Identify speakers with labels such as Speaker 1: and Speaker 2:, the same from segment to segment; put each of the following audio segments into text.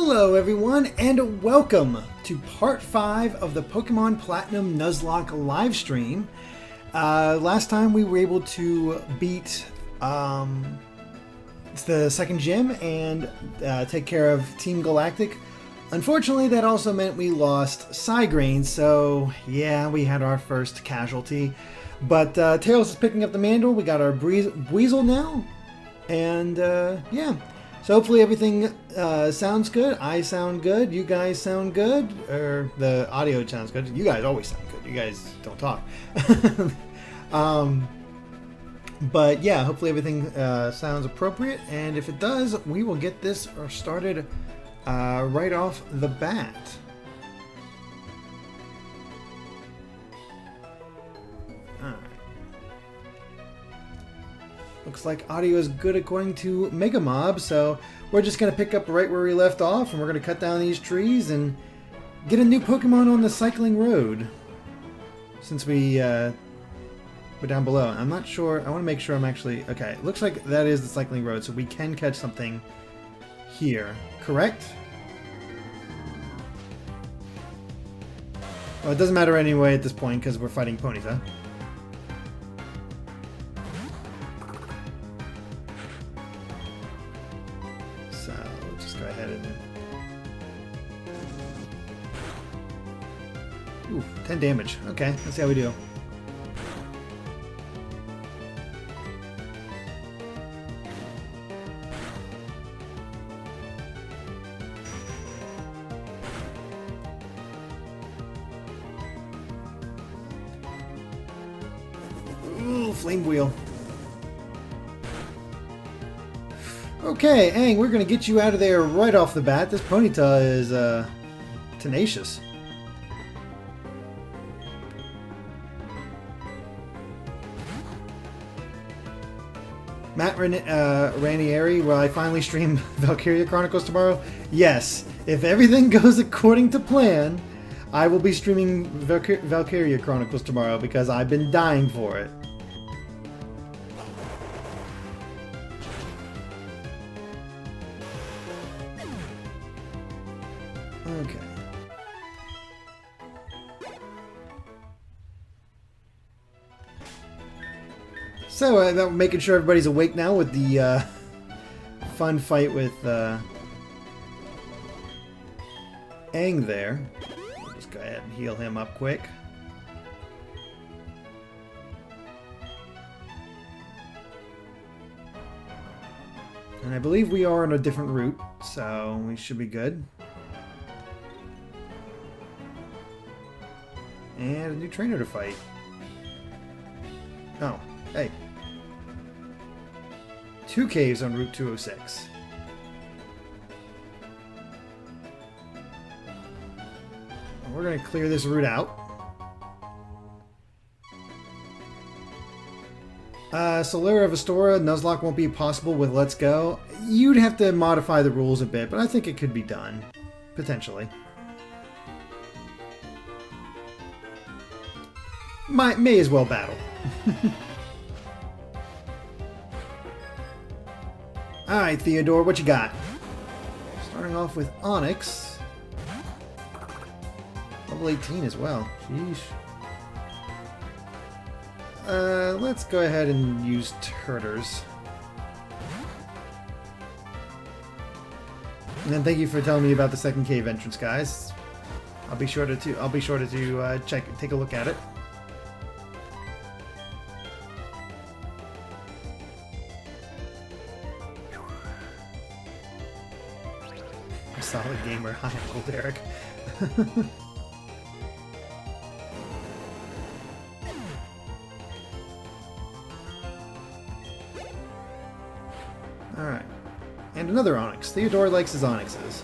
Speaker 1: Hello everyone, and welcome to part 5 of the Pokemon Platinum Nuzlocke live stream. Last time we were able to beat the second gym and take care of Team Galactic. Unfortunately, that also meant we lost Psygrain, so yeah, we had our first casualty. But Tails is picking up the mantle. We got our Weasel now, and yeah. So hopefully everything sounds good. I sound good. You guys sound good. Or the audio sounds good. You guys always sound good. You guys don't talk. But yeah, hopefully everything sounds appropriate. And if it does, we will get this started right off the bat. Looks like audio is good according to Megamob, so we're just going to pick up right where we left off, and we're going to cut down these trees and get a new Pokemon on the cycling road. Since we're down below. I'm not sure. I want to make sure I'm actually... Okay, it looks like that is the cycling road, so we can catch something here. Correct? Well, it doesn't matter anyway at this point because we're fighting ponies, huh? So, let's just go ahead and... Ooh, 10 damage. Okay, let's see how we do. Ooh, flame wheel. Okay, Aang, we're going to get you out of there right off the bat. This Ponyta is tenacious. Matt Ranieri, will I finally stream Valkyria Chronicles tomorrow? Yes. If everything goes according to plan, I will be streaming Valkyria Chronicles tomorrow because I've been dying for it. Okay. So, making sure everybody's awake now with the fun fight with Aang there. We'll just go ahead and heal him up quick. And I believe we are on a different route, so we should be good. And a new trainer to fight. Oh, hey. 2 caves on Route 206. We're going to clear this route out. Solera of Astora, Nuzlocke won't be possible with Let's Go. You'd have to modify the rules a bit, but I think it could be done. Potentially. May as well battle. Alright, Theodore, what you got? Starting off with Onyx. Level 18 as well. Sheesh. Let's go ahead and use Turters. And then thank you for telling me about the second cave entrance, guys. I'll be sure to take a look at it. Solid gamer. Hi, Uncle Derrick. Alright. And another Onyx. Theodore likes his Onyxes.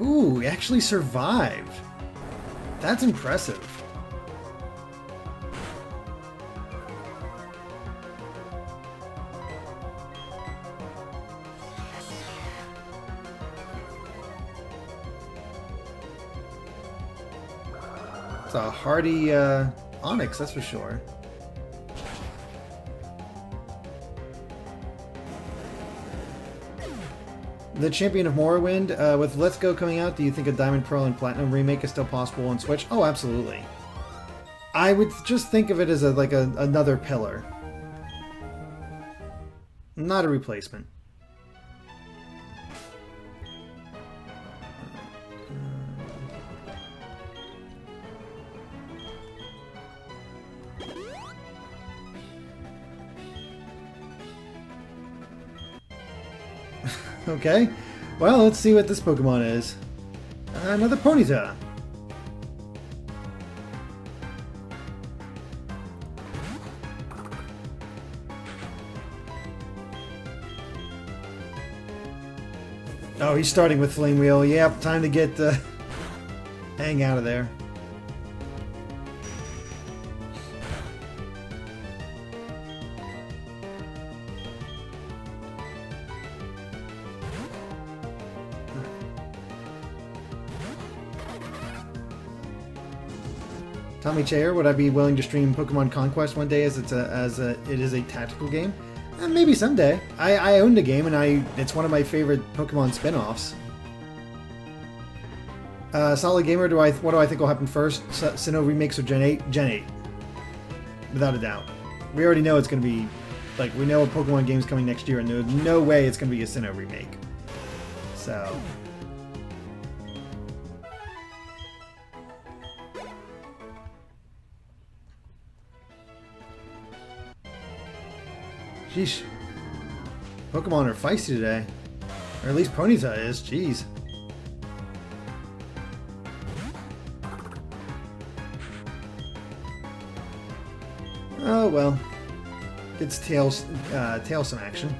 Speaker 1: Ooh, he actually survived. That's impressive. It's a hardy Onyx, that's for sure. The Champion of Morrowind, with Let's Go coming out, do you think a Diamond, Pearl, and Platinum remake is still possible on Switch? Oh, absolutely. I would just think of it as another pillar. Not a replacement. Okay, well, let's see what this Pokemon is. Another Ponyta. Oh, he's starting with Flame Wheel. Yep, time to get hang out of there. Tommy Chair, would I be willing to stream Pokemon Conquest one day as it is a tactical game? Maybe someday. I own the game and it's one of my favorite Pokemon spin-offs. Solid Gamer, what do I think will happen first? Sinnoh remakes or Gen 8? Gen 8. Without a doubt. We already know it's going to be, like, we know a Pokemon game's coming next year and there's no way it's going to be a Sinnoh remake. So... Sheesh. Pokemon are feisty today. Or at least Ponyta is. Jeez. Oh well. Gets tail some action.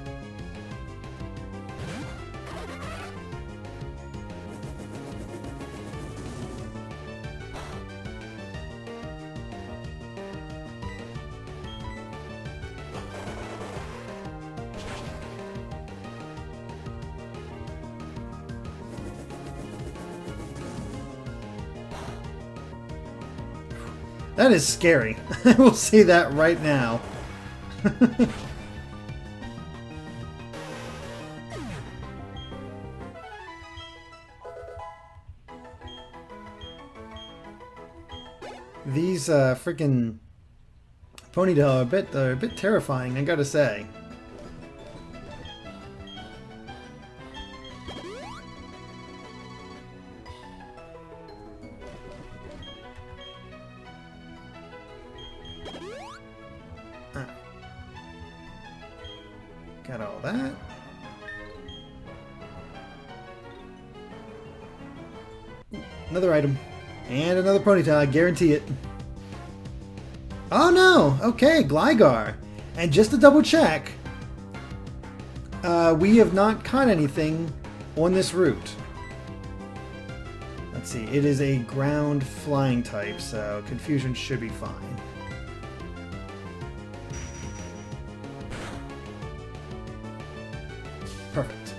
Speaker 1: That is scary. I will say that right now. These freaking Ponyta are a bit terrifying, I gotta say. Got all that. Another item. And another Ponyta, I guarantee it. Oh no! Okay, Gligar. And just to double check, we have not caught anything on this route. Let's see, it is a ground flying type, so confusion should be fine. Perfect.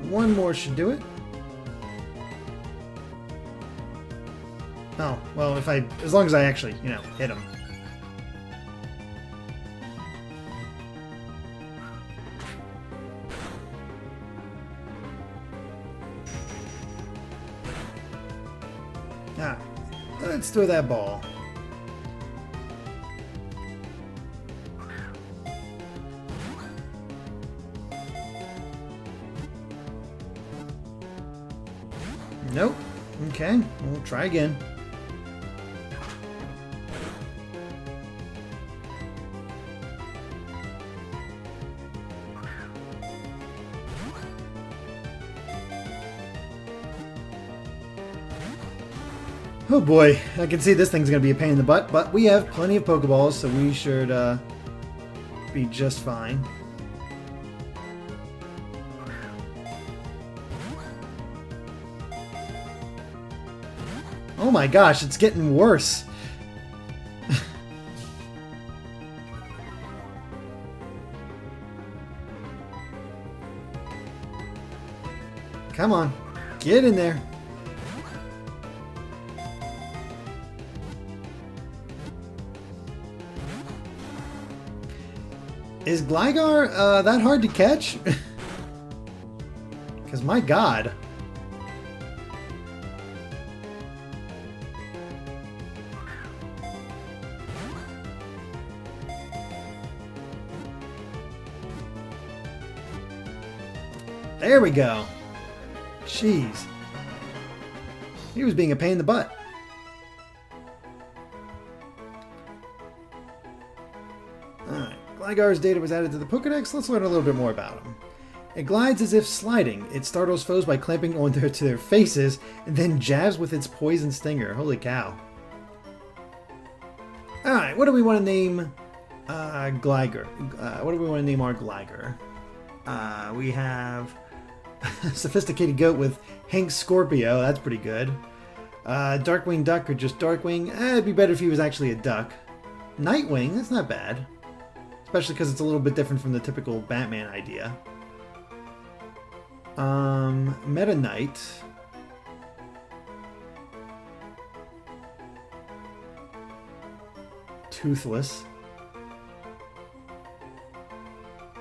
Speaker 1: One more should do it. Oh, well, as long as I actually, hit him. Let's throw that ball. Nope. Okay, we'll try again. Oh boy, I can see this thing's going to be a pain in the butt, but we have plenty of Pokeballs, so we should be just fine. Oh my gosh, it's getting worse. Come on. Get in there. Is Gligar that hard to catch? Because my god. There we go. Jeez. He was being a pain in the butt. Alright. Gligar's data was added to the Pokédex. Let's learn a little bit more about him. It glides as if sliding. It startles foes by clamping onto their faces and then jabs with its poison stinger. Holy cow. Alright, what do we want to name Gligar? What do we want to name our Gligar? We have Sophisticated Goat with Hank Scorpio. That's pretty good. Darkwing Duck or just Darkwing. It'd be better if he was actually a duck. Nightwing, that's not bad. Especially because it's a little bit different from the typical Batman idea. Meta Knight. Toothless.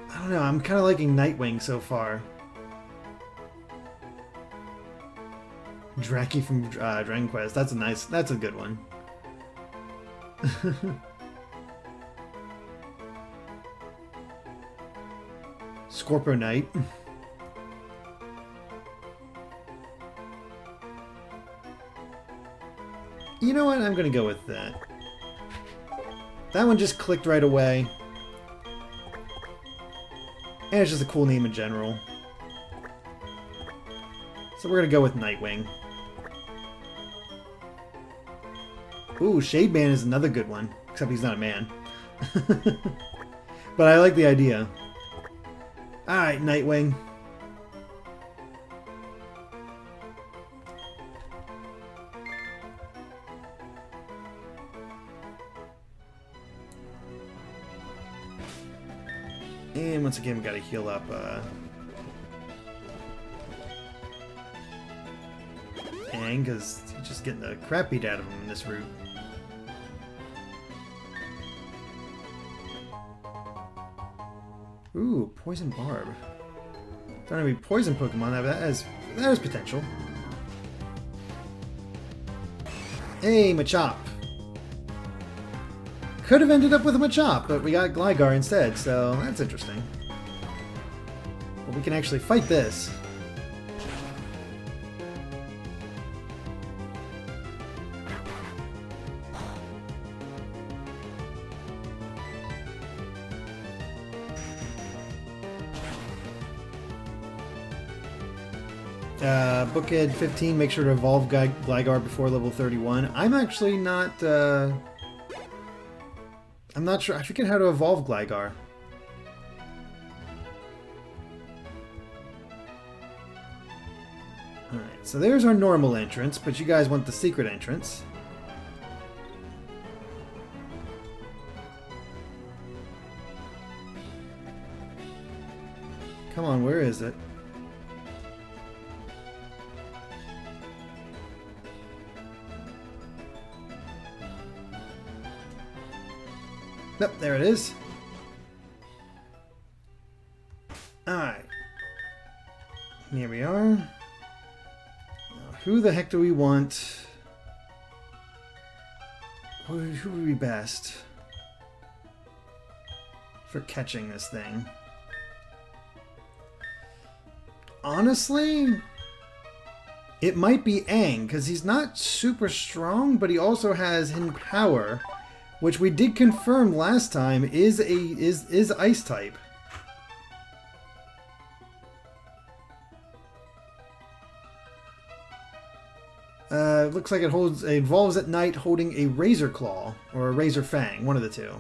Speaker 1: I don't know, I'm kind of liking Nightwing so far. Dracky from Dragon Quest. That's a good one. Scorpio Knight. You know what? I'm going to go with that. That one just clicked right away. And it's just a cool name in general. So we're going to go with Nightwing. Ooh, Shade Man is another good one. Except he's not a man. But I like the idea. Alright, Nightwing. And once again, we gotta heal up Aang, because he's just getting the crap beat out of him in this route. Ooh, Poison Barb. Don't have any poison Pokemon, that has potential. Hey, Machop. Could have ended up with a Machop, but we got Gligar instead, so that's interesting. But we can actually fight this. Bookhead 15, make sure to evolve Gligar before level 31. I'm actually not... I'm not sure. I forget how to evolve Gligar. Alright, so there's our normal entrance, but you guys want the secret entrance. Come on, where is it? Nope, there it is. Alright. Here we are. Now, who the heck do we want? Who would be best for catching this thing? Honestly, it might be Aang, because he's not super strong, but he also has hidden power, which we did confirm last time is ice type. Looks like it evolves at night holding a Razor Claw or a Razor Fang, one of the two.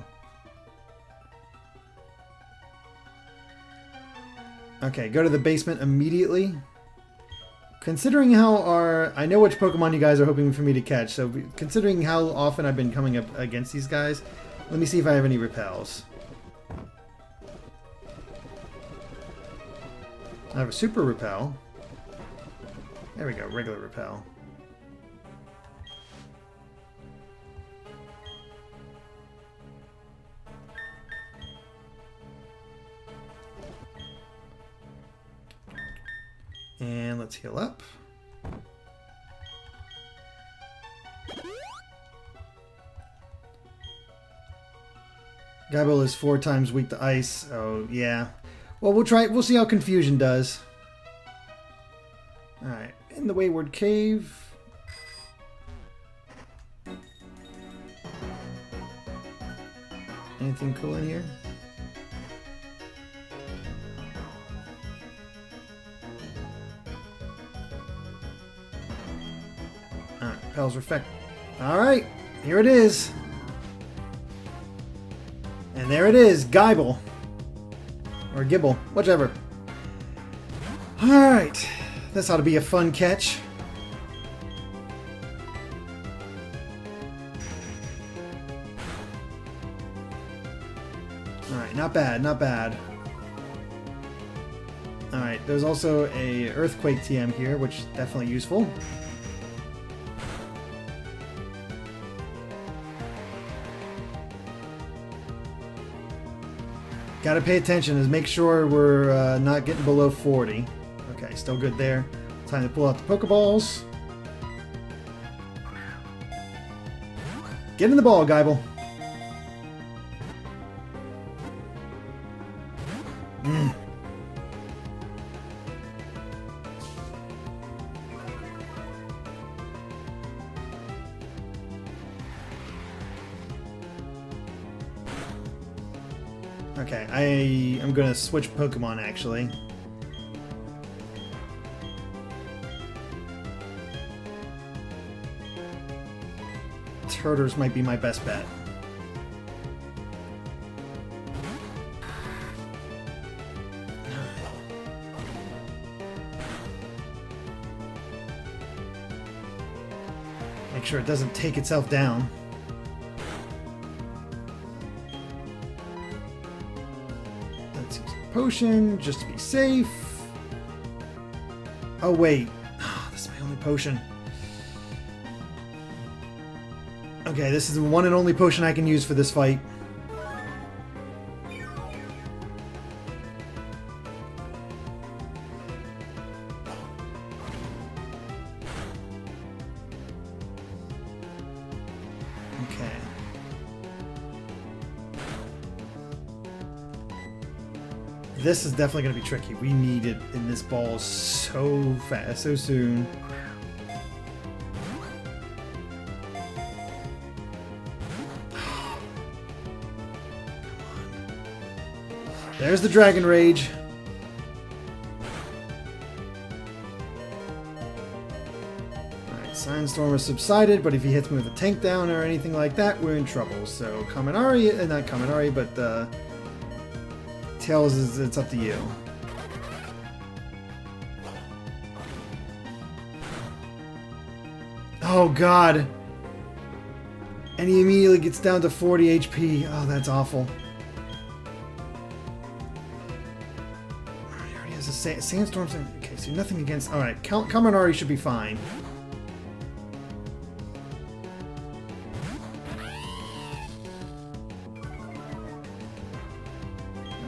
Speaker 1: Okay, go to the basement immediately. Considering how I know which Pokemon you guys are hoping for me to catch, so considering how often I've been coming up against these guys, let me see if I have any repels. I have a Super Repel. There we go, regular repel. And let's heal up. Gible is 4 times weak to ice. Oh, yeah. Well, we'll see how Confusion does. Alright. In the Wayward Cave. Anything cool in here? Alright. Repel's Reflect. Alright. Here it is. And there it is, Gible. Or Gible, whichever. Alright. This ought to be a fun catch. Alright, not bad, not bad. Alright, there's also a Earthquake TM here, which is definitely useful. Gotta pay attention is make sure we're not getting below 40. Okay, still good there. Time to pull out the Pokeballs. Get in the ball, Gible. Okay, I am gonna switch Pokemon actually. Turtles might be my best bet. Make sure it doesn't take itself down. Let's use a potion just to be safe. Oh wait, this is my only potion. Okay, this is the one and only potion I can use for this fight. Okay. This is definitely going to be tricky. We need it in this ball so fast, so soon. There's the Dragon Rage. Alright, Sandstorm has subsided, but if he hits me with a tank down or anything like that, we're in trouble. So Kaminari, not Kaminari, but Tails, it's up to you. Oh god! And he immediately gets down to 40 HP. Oh, that's awful. Sandstorms. Okay, so nothing against. All right, Kaminari should be fine.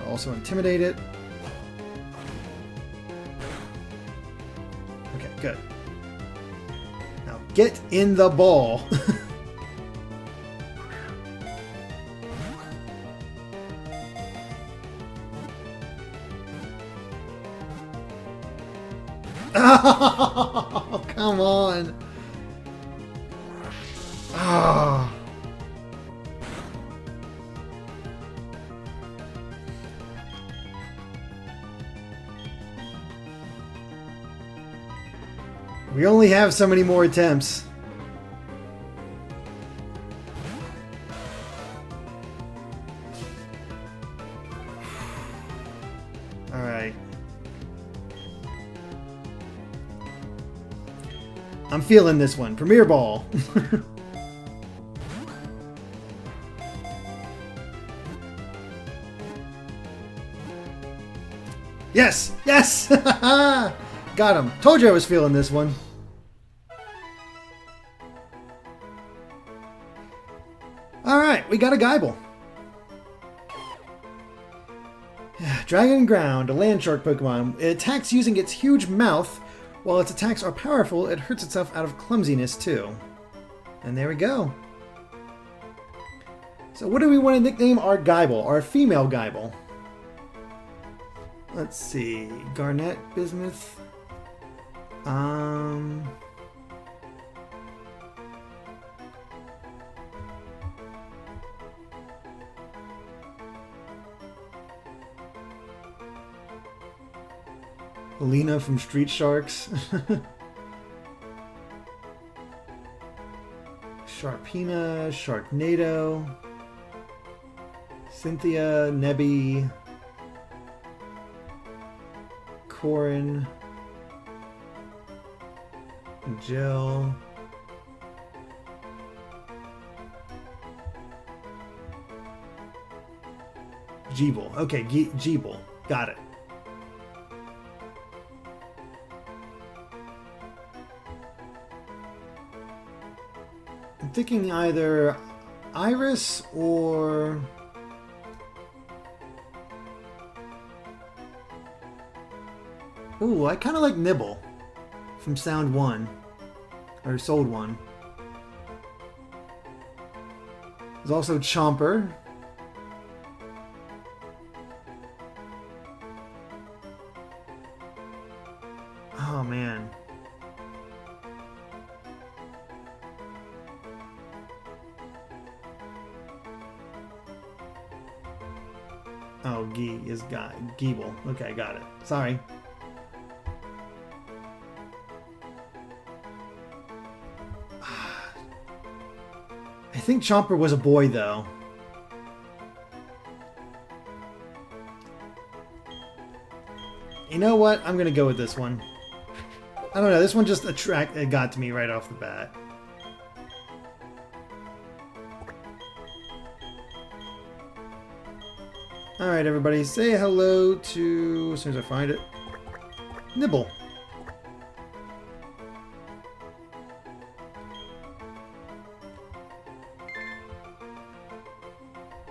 Speaker 1: I'll also intimidate it. Okay, good. Now get in the ball. Oh, come on. Oh. We only have so many more attempts. All right. I'm feeling this one. Premier Ball. Yes! Yes! Got him. Told you I was feeling this one. Alright, we got a Gible. Dragon Ground, a land shark Pokemon. It attacks using its huge mouth. While its attacks are powerful, it hurts itself out of clumsiness too. And there we go. So what do we want to nickname our Gible, our female Gible? Let's see. Garnet, Bismuth. Lena from Street Sharks. Sharpina, Sharknado. Cynthia, Nebby. Corin. Jill. Gible. Okay, Gible. Got it. I'm thinking either Iris or... Ooh, I kind of like Nibble from Sound 1. Or Sold 1. There's also Chomper. Oh, man. Oh, is Gible. Okay, got it. Sorry. I think Chomper was a boy, though. You know what? I'm gonna go with this one. I don't know. This one just got to me right off the bat. Alright, everybody, say hello to, as soon as I find it, Nibble.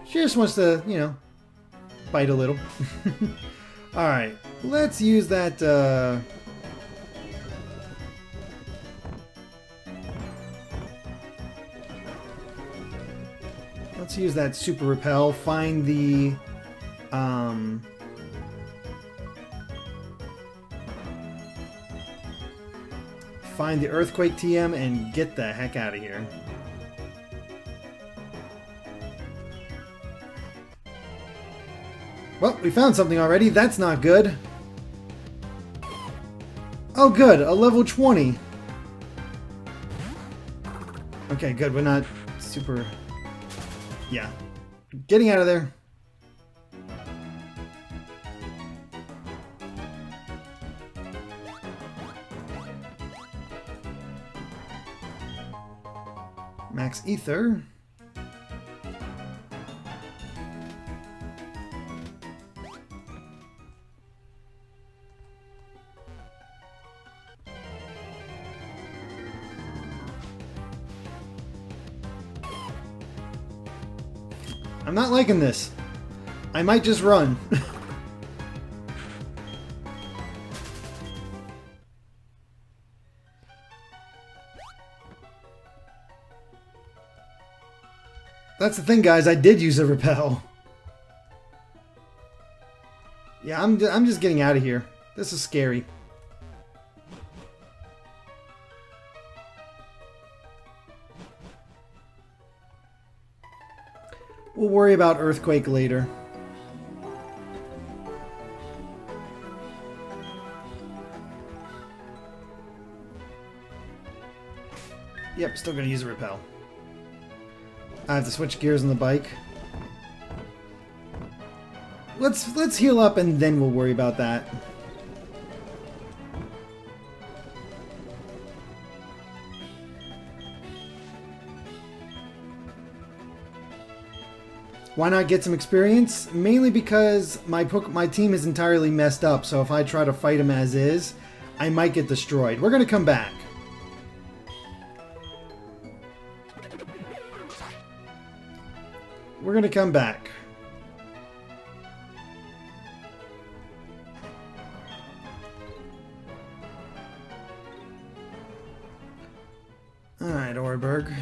Speaker 1: She just wants to, you know, bite a little. Alright, let's use that, let's use that Super Repel, find the... find the Earthquake TM and get the heck out of here. Well, we found something already. That's not good. Oh, good. A level 20. Okay, good. We're not super... Yeah. Getting out of there. Max Ether. I'm not liking this. I might just run. That's the thing, guys. I did use a repel. Yeah, I'm just getting out of here. This is scary. We'll worry about Earthquake later. Yep, still gonna use a repel. I have to switch gears on the bike. Let's heal up and then we'll worry about that. Why not get some experience? Mainly because my team is entirely messed up, so if I try to fight him as is, I might get destroyed. We're going to come back. We're going to come back. Alright, Orberg.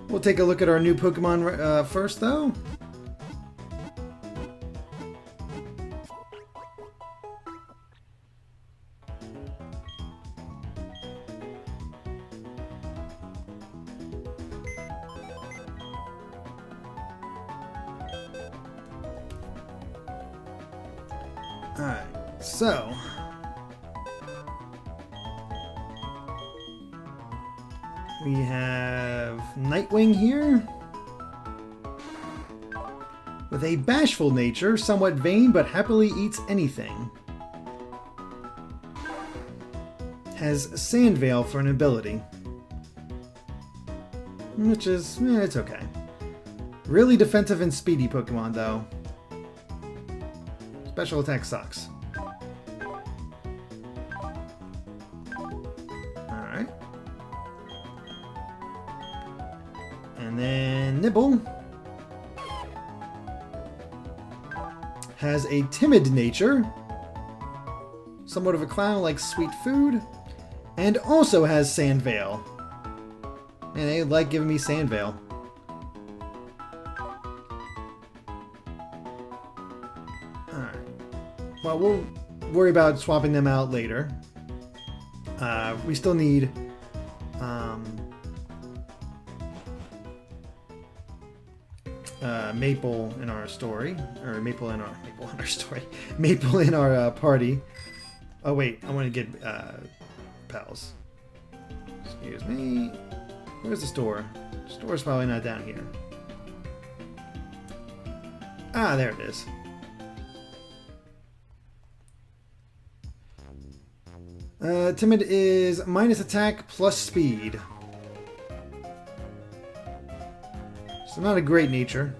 Speaker 1: We'll take a look at our new Pokemon first, though. Alright, so we have Nightwing here with a bashful nature, somewhat vain but happily eats anything. Has Sandveil for an ability, which is, it's okay. Really defensive and speedy Pokemon though. Special attack sucks. Alright. And then Nibble has a timid nature, somewhat of a clown, like sweet food, and also has Sandveil. And they like giving me Sandveil. Well, we'll worry about swapping them out later. We still need Maple in our story, or Maple in our party. Oh wait, I want to get pals. Excuse me. Where's the store? The store's probably not down here. Ah, there it is. Timid is minus attack plus speed. So not a great nature.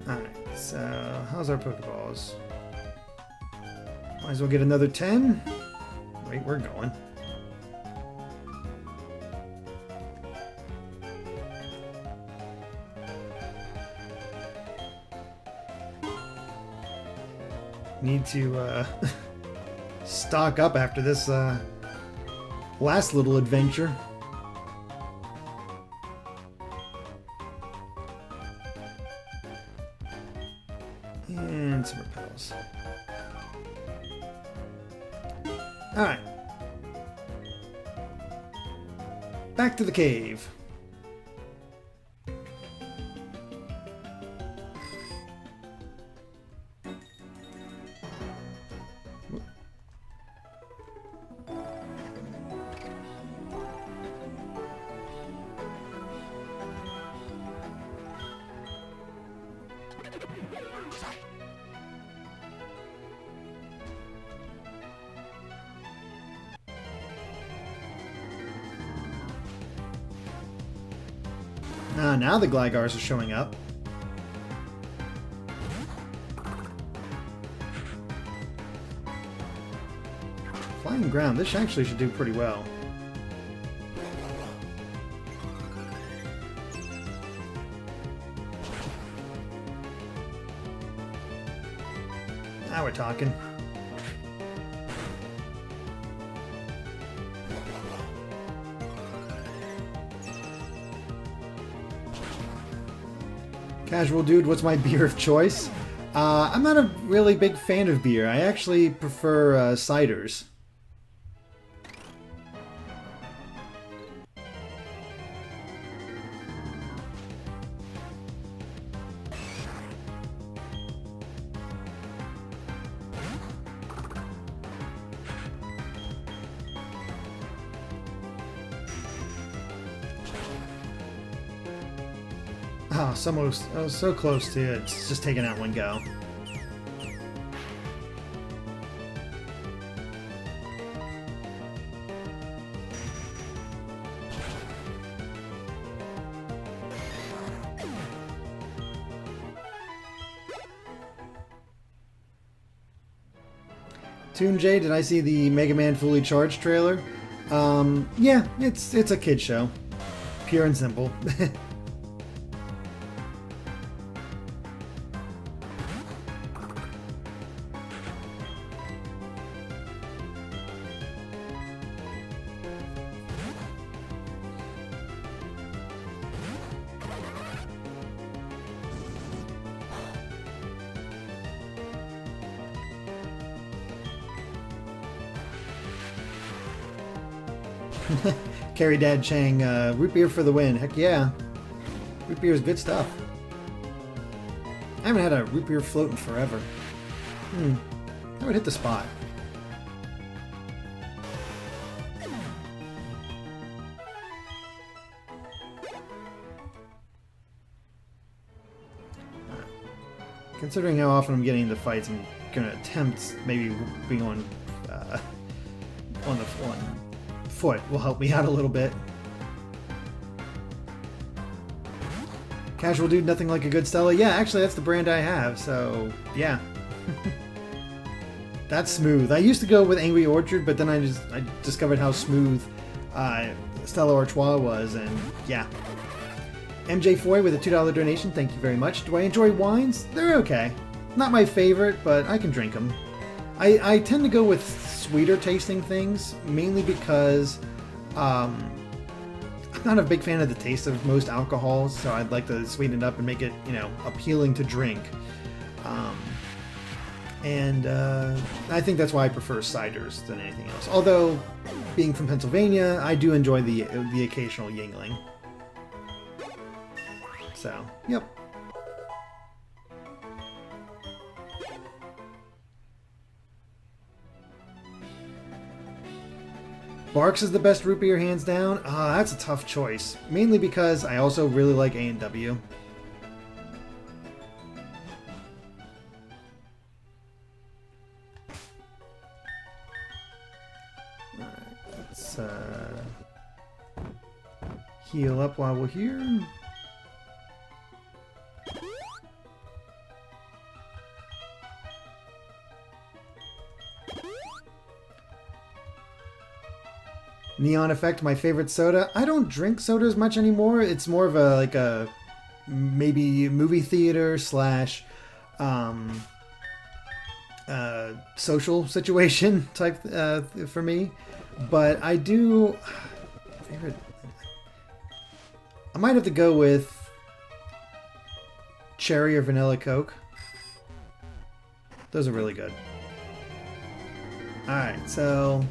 Speaker 1: Alright, so how's our Pokeballs? Might as well get another 10. Wait, we're going. Need to stock up after this last little adventure. And some repels. Alright. Back to the cave. Now the Glygars are showing up. Flying ground, this actually should do pretty well. Now we're talking. Casual dude, what's my beer of choice? I'm not a really big fan of beer. I actually prefer ciders. Oh, so close to it. It's just taking out one go. Toon J, did I see the Mega Man Fully Charged trailer? Yeah, it's a kid show. Pure and simple. Carrie Dad Chang, root beer for the win. Heck yeah. Root beer is good stuff. I haven't had a root beer float in forever. That would hit the spot. Considering how often I'm getting into fights, I'm gonna attempt maybe being on the foot will help me out a little bit. Casual dude, nothing like a good Stella. Yeah, actually that's the brand I have, so yeah. That's smooth. I used to go with Angry Orchard, but then I discovered how smooth Stella Artois was, and yeah. MJ Foy with a $2 donation, thank you very much. Do I enjoy wines? They're okay. Not my favorite, but I can drink them. I tend to go with sweeter tasting things, mainly because I'm not a big fan of the taste of most alcohols, so I'd like to sweeten it up and make it, you know, appealing to drink. I think that's why I prefer ciders than anything else. Although, being from Pennsylvania, I do enjoy the occasional Yingling. So, yep. Barks is the best root beer, hands down. That's a tough choice. Mainly because I also really like A&W. Alright, let's heal up while we're here. Neon Effect, my favorite soda. I don't drink sodas much anymore. It's more of a maybe movie theater slash social situation type for me. But I do favorite. I might have to go with cherry or vanilla Coke. Those are really good. All right, so.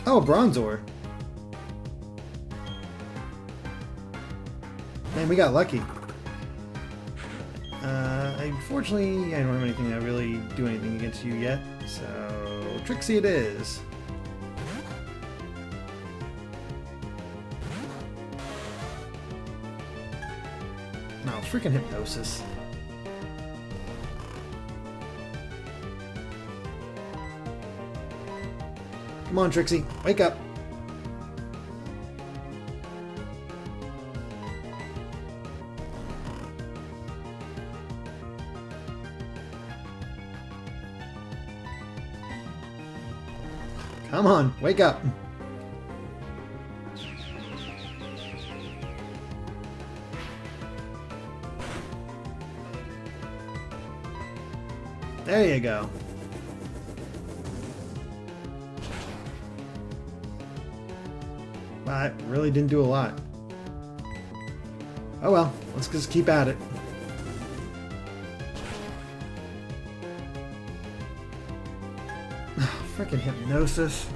Speaker 1: Oh, Bronzor. Man, we got lucky. Unfortunately, I don't have anything that really do anything against you yet, so Trixie it is. No, freaking Hypnosis. Come on, Trixie, wake up. Come on, wake up. There you go. That really didn't do a lot. Oh well, let's just keep at it. Freaking Hypnosis.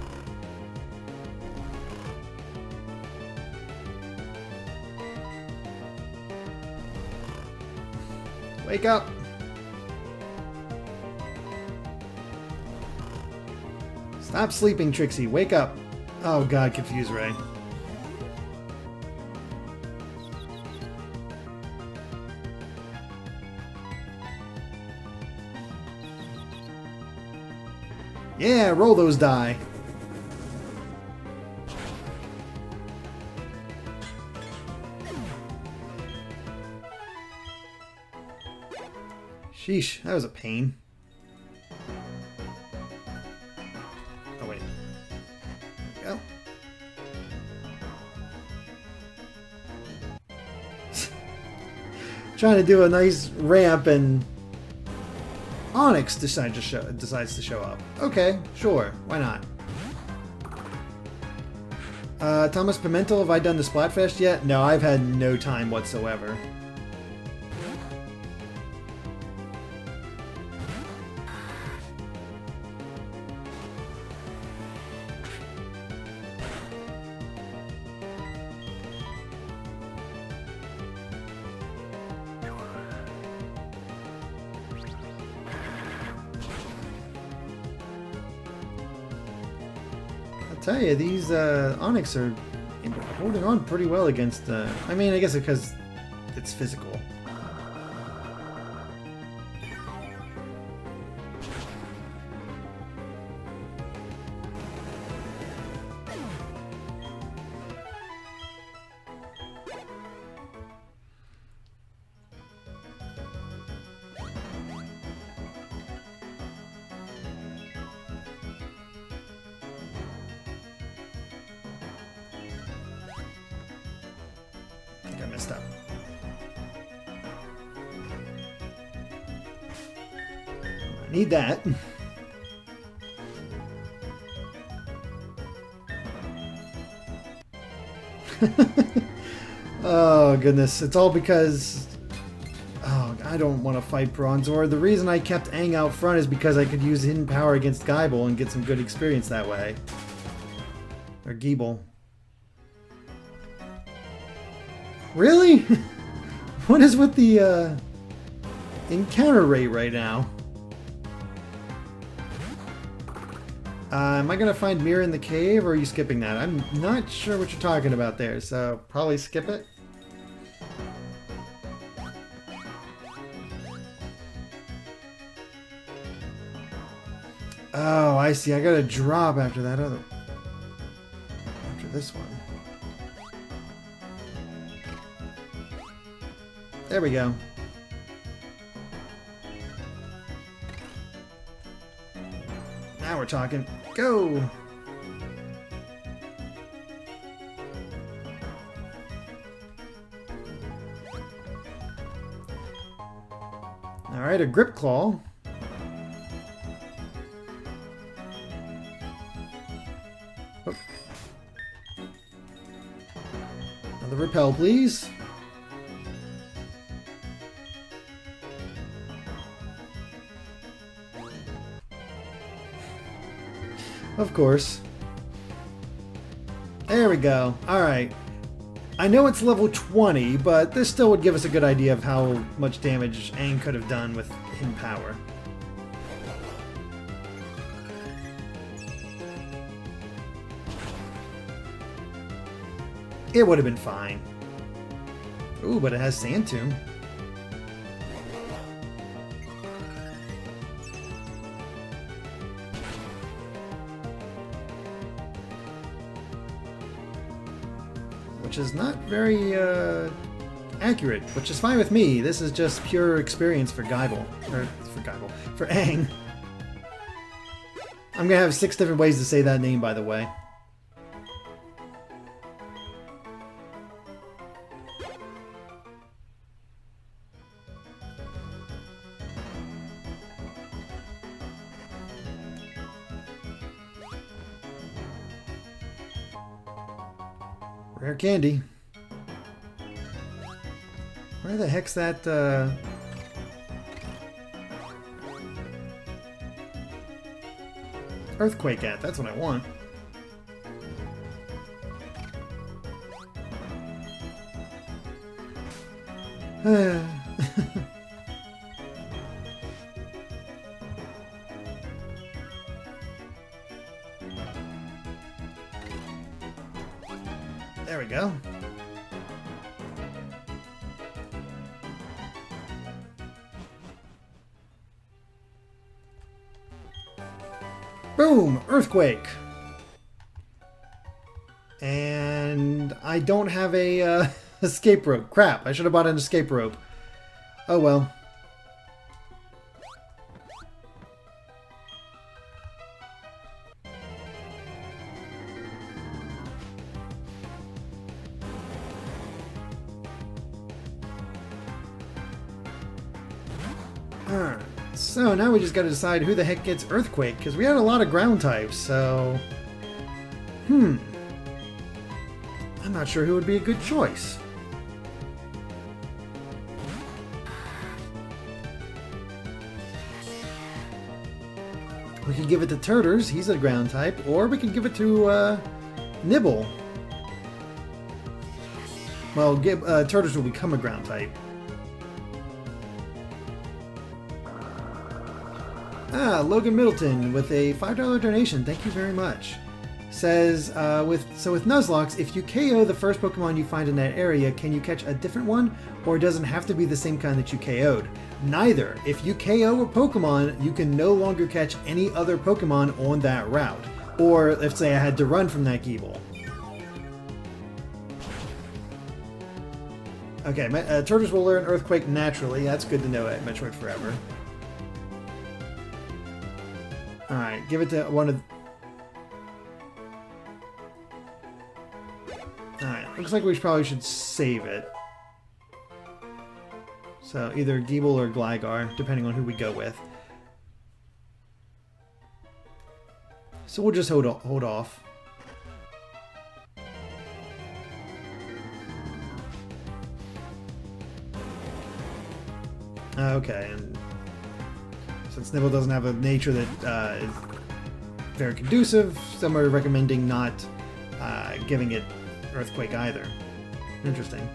Speaker 1: Wake up. Stop sleeping, Trixie. Wake up. Oh god, Confuse Ray. Yeah, roll those die. Sheesh, that was a pain. trying to do a nice ramp and Onyx decides to show up. Okay, sure, why not? Thomas Pimentel, have I done the Splatfest yet? No, I've had no time whatsoever. Tell you, these Onyx are holding on pretty well against. I mean, I guess because it's physical. I messed up. I need that. Oh goodness, it's all because I don't want to fight Bronzor. The reason I kept Aang out front is because I could use hidden power against Gible and get some good experience that way. Or Gible. Really? What is with the encounter rate right now? Am I going to find Mira in the cave, or are you skipping that? I'm not sure what you're talking about there, so probably skip it. Oh, I see. I got to drop after that other... After this one. There we go. Now we're talking. Go! Alright, a Grip Claw. Oh. Another Repel, please. Of course. There we go. Alright. I know it's level 20, but this still would give us a good idea of how much damage Aang could have done with hidden power. It would have been fine. Ooh, but it has Sand Tomb. Which is not very accurate, which is fine with me. This is just pure experience for Gible. Or for Aang. I'm gonna have 6 different ways to say that name, by the way. Rare candy. Where the heck's that, Earthquake at? That's what I want. There we go. Boom! Earthquake! And I don't have a escape rope. Crap, I should have bought an escape rope. Oh well. Alright, so now we just gotta decide who the heck gets Earthquake, because we had a lot of ground types, so... I'm not sure who would be a good choice. We could give it to Turters, he's a ground type, or we could give it to Nibble. Well, Turters will become a ground type. Logan Middleton with a $5 donation. Thank you very much. Says, with Nuzlocke, if you KO the first Pokemon you find in that area, can you catch a different one? Or does it have to be the same kind that you KO'd? Neither. If you KO a Pokemon, you can no longer catch any other Pokemon on that route. Or, let's say I had to run from that Gible. Okay, Turtles will learn Earthquake naturally. That's good to know at Metroid Forever. Alright, give it to one of... Alright, looks like we probably should save it. So either Gible or Gligar, depending on who we go with. So we'll just hold off. Okay, and since Nibble doesn't have a nature that is very conducive, some are recommending not giving it Earthquake either. Interesting.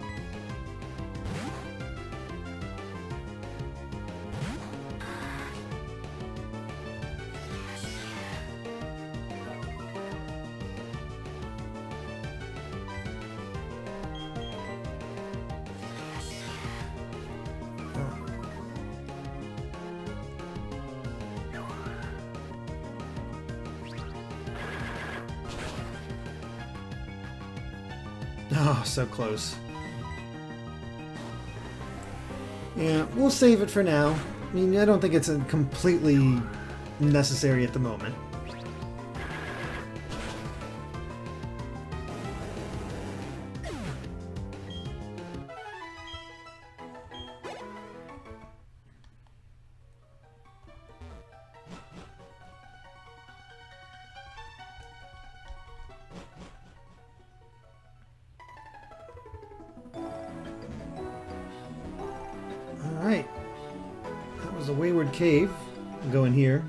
Speaker 1: Oh, so close. Yeah, we'll save it for now. I mean, I don't think it's completely necessary at the moment. Alright. That was a wayward cave. We'll go in here.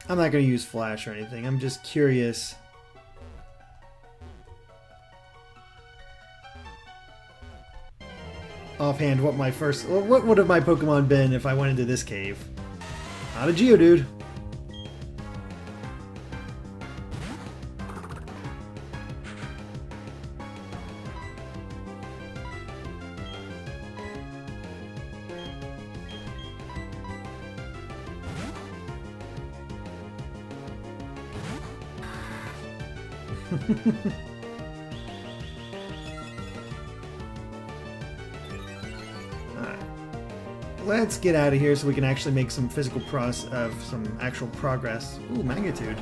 Speaker 1: I'm not going to use flash or anything. I'm just curious. Offhand, what would have my Pokemon been if I went into this cave? Not a Geodude. Alright. Let's get out of here so we can actually make some some actual progress. Ooh, magnitude.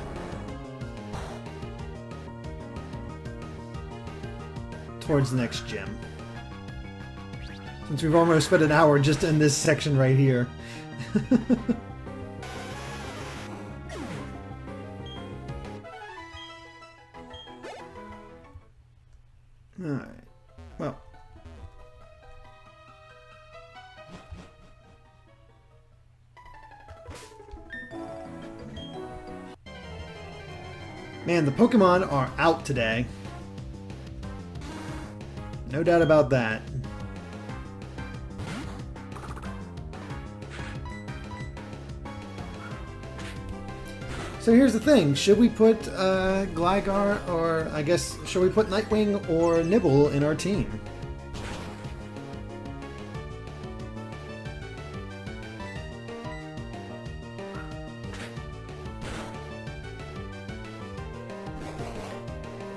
Speaker 1: Towards the next gym. Since we've almost spent an hour just in this section right here. Alright, well. Man, the Pokemon are out today. No doubt about that. So here's the thing, should we put Gligar, or I guess, should we put Nightwing or Nibble in our team?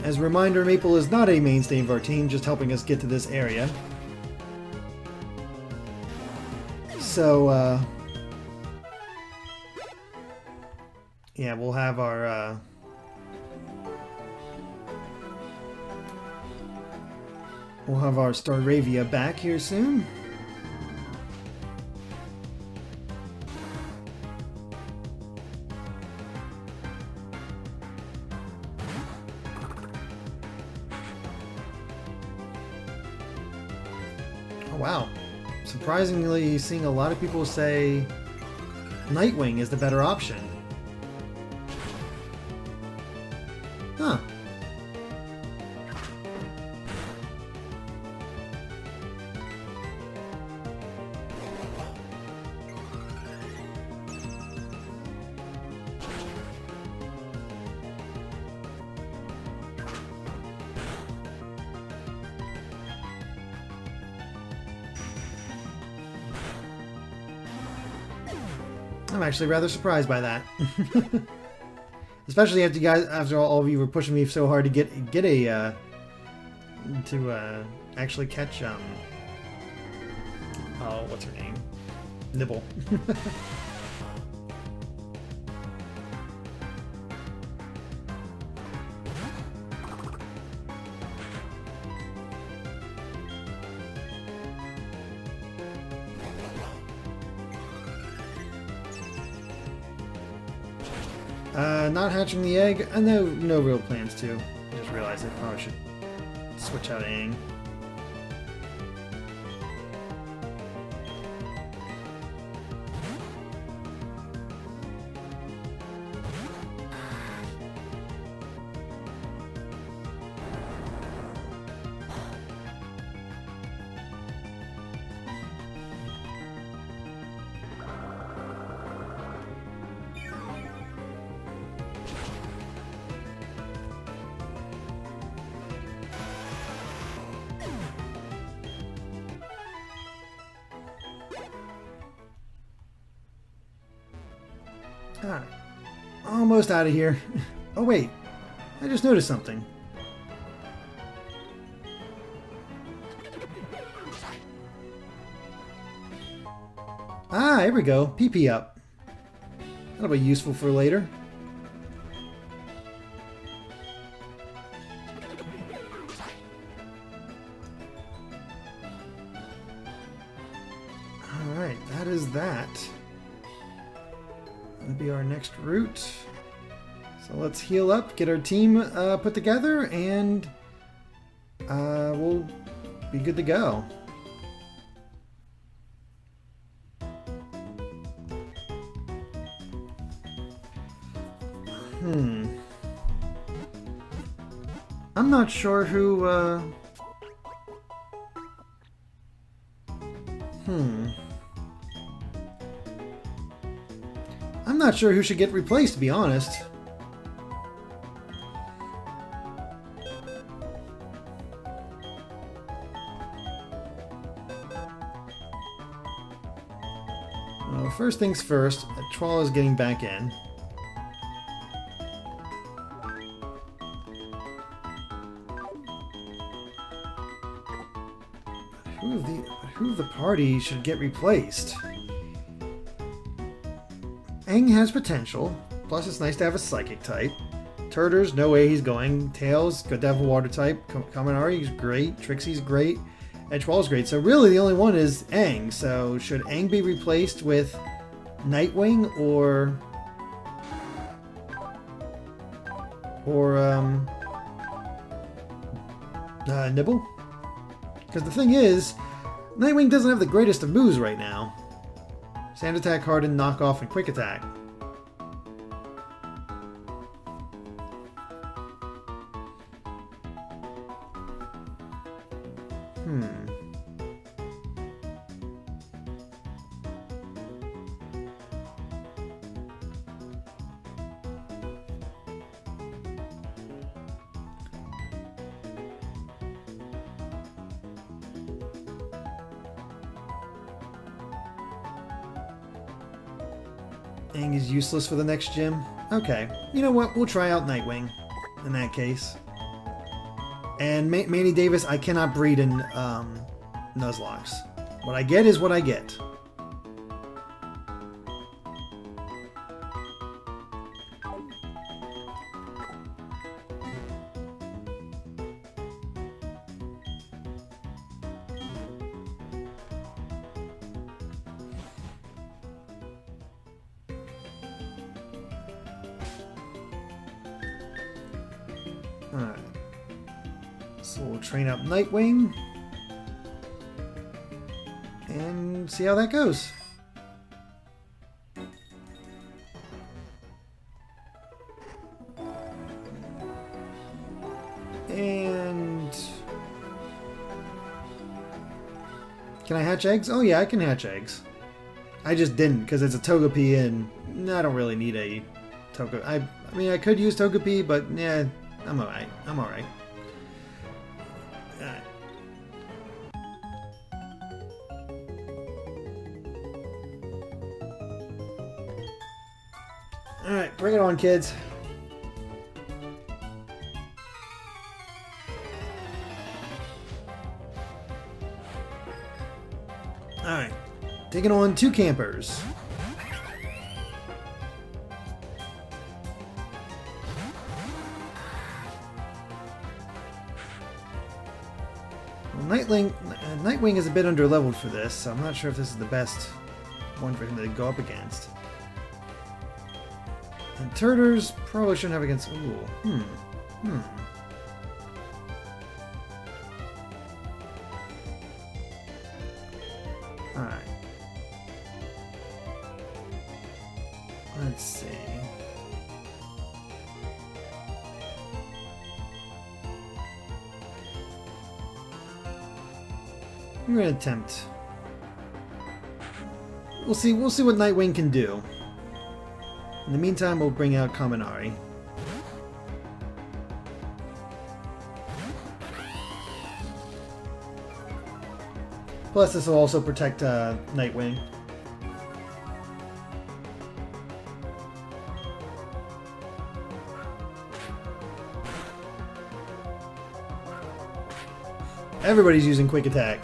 Speaker 1: As a reminder, Maple is not a mainstay of our team, just helping us get to this area. So, yeah, we'll have our We'll have our Staravia back here soon. Oh wow. Surprisingly, seeing a lot of people say Nightwing is the better option. Huh. I'm actually rather surprised by that. Especially after you guys, after all of you were pushing me so hard to get a actually catch oh, what's her name? Nibble. Not hatching the egg. I know no real plans to. I just realized I probably should switch out Aang. Alright. Almost out of here. Oh wait, I just noticed something. Ah, here we go. PP up. That'll be useful for later. Alright, that is that. That'll be our next route. So let's heal up, get our team put together, and we'll be good to go. I'm not sure who, I'm not sure who should get replaced, to be honest. Well, first things first, Troll is getting back in. Who of the party should get replaced? Aang has potential, plus it's nice to have a psychic type. Turtles, no way he's going. Tails, good to have a water type. Kaminari's great. Trixie's great. Edgewall's great. So really the only one is Aang. So should Aang be replaced with Nightwing or Nibble? Because the thing is, Nightwing doesn't have the greatest of moves right now. Sand Attack, Harden, Knock Off, and Quick Attack. Aang is useless for the next gym. Okay, you know what? We'll try out Nightwing in that case. And Manny Davis, I cannot breed in Nuzlocke. What I get is what I get. Alright. So we'll train up Nightwing. And see how that goes. And... can I hatch eggs? Oh yeah, I can hatch eggs. I just didn't because it's a Togepi and I don't really need a Togepi. I mean, I could use Togepi, but yeah, I'm alright. I'm alright. Alright. Alright, bring it on, kids. Alright, taking on 2 campers. Well, Nightwing is a bit underleveled for this, so I'm not sure if this is the best one for him to go up against. And Turters probably shouldn't have against... Ooh, Alright. Let's see. We're gonna attempt. We'll see what Nightwing can do. In the meantime, we'll bring out Kaminari. Plus, this will also protect Nightwing. Everybody's using Quick Attack.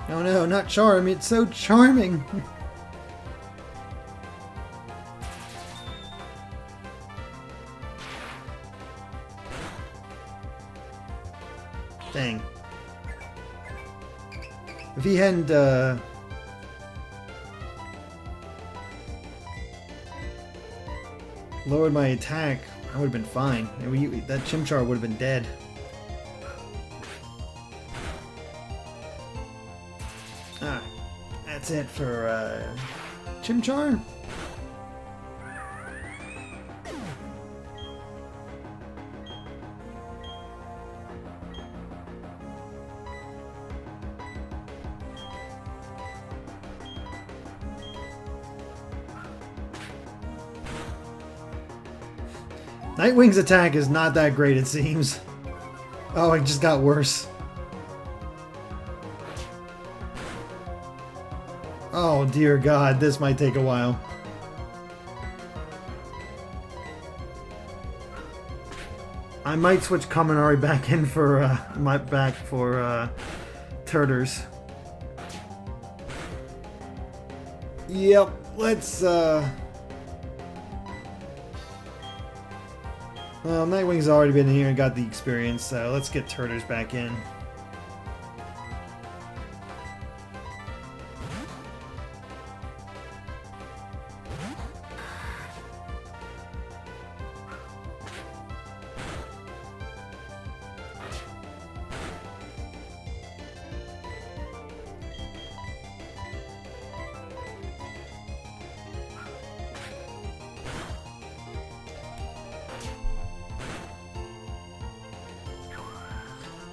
Speaker 1: Oh no, not Charm, it's so charming! Dang. If he hadn't, lowered my attack, I would have been fine. That Chimchar would have been dead. That's it for Chimchar. Nightwing's attack is not that great, it seems. Oh, it just got worse. Oh dear God, this might take a while. I might switch Kaminari back in for Turters. Yep, let's well, Nightwing's already been here and got the experience, so let's get Turters back in.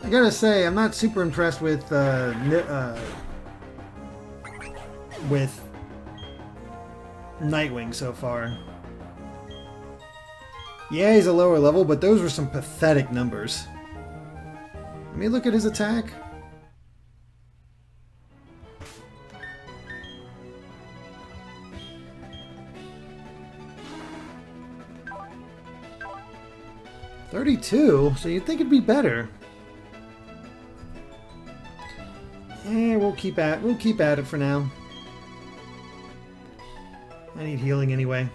Speaker 1: I gotta say, I'm not super impressed with Nightwing so far. Yeah, he's a lower level, but those were some pathetic numbers. I mean, look at his attack. $32, so you'd think it'd be better. Eh, we'll keep at it for now. I need healing anyway.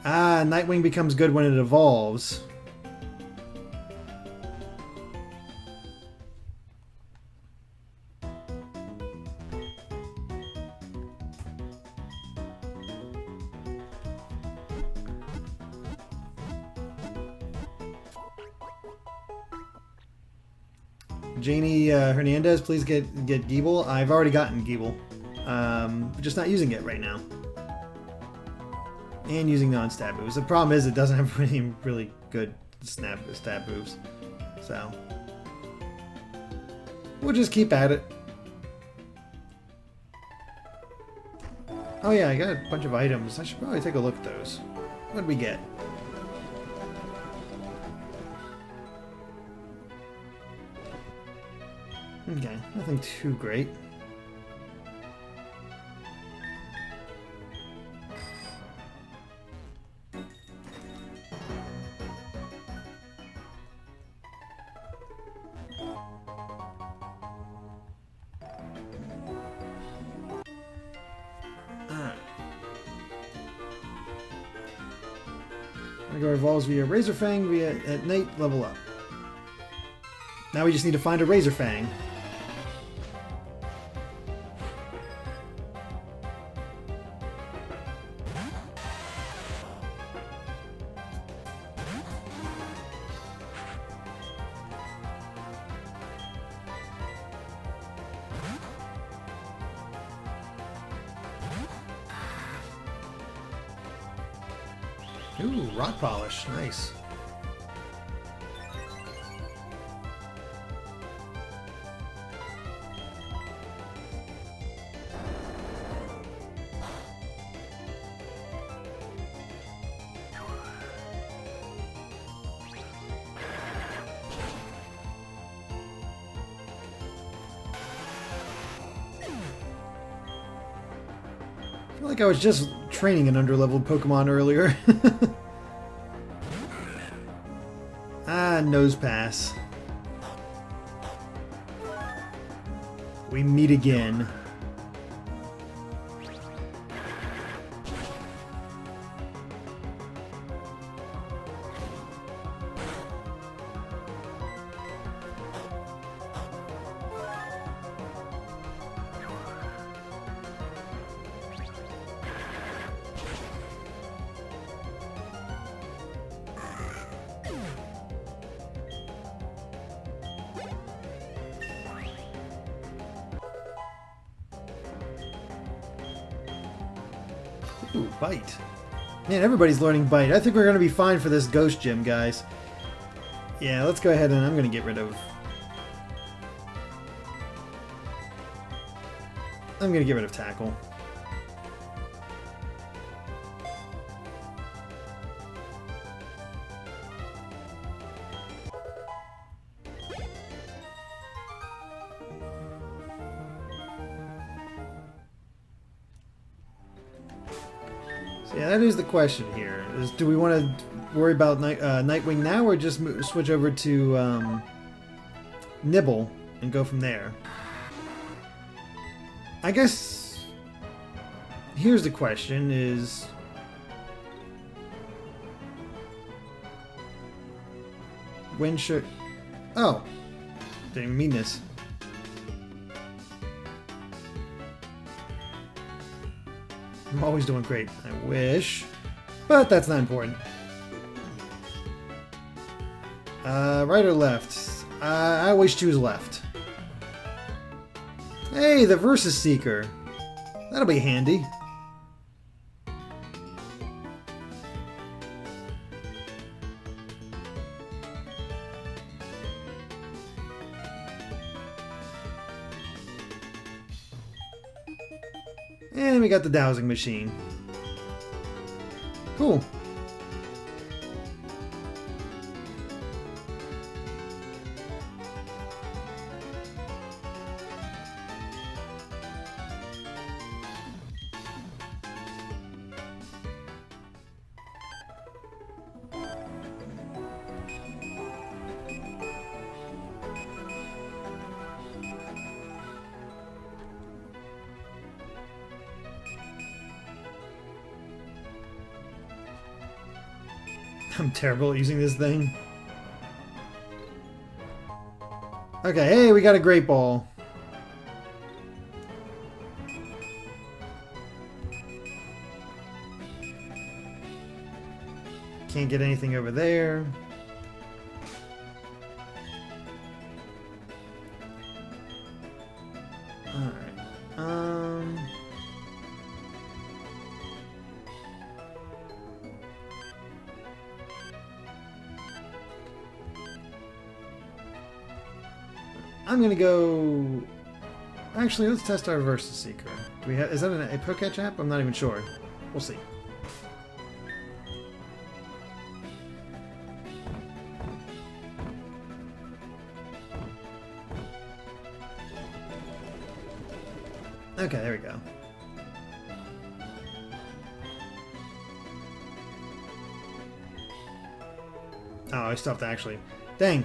Speaker 1: Ah, Nightwing becomes good when it evolves. Janie Hernandez, please get Gible. I've already gotten Gible. Just not using it right now. And using non-stab moves. The problem is it doesn't have any really good stab moves. So we'll just keep at it. Oh yeah, I got a bunch of items. I should probably take a look at those. What did we get? Okay, nothing too great. Go evolves via Razor Fang via at night level up. Now we just need to find a Razor Fang. Ooh, rock polish. Nice. I feel like I was just training an underleveled Pokemon earlier. Ah, nose pass. We meet again. Ooh, Bite. Man, everybody's learning Bite. I think we're going to be fine for this Ghost Gym, guys. Yeah, let's go ahead and I'm going to get rid of... I'm going to get rid of Tackle. Yeah, that is the question here. Do we want to worry about Nightwing now, or just switch over to Nibble and go from there? I guess here's the question is... When should... Oh! Didn't even mean this. I'm always doing great. I wish. But that's not important. Right or left? I always choose left. Hey, the Versus Seeker. That'll be handy. And we got the dowsing machine. Cool. I'm terrible at using this thing. Okay, hey, we got a Great Ball. Can't get anything over there. Alright. I'm gonna go... Actually, let's test our Versus Seeker. Do we have... Is that a Poketch app? I'm not even sure. We'll see. Okay, there we go. Oh, I stopped actually. Dang.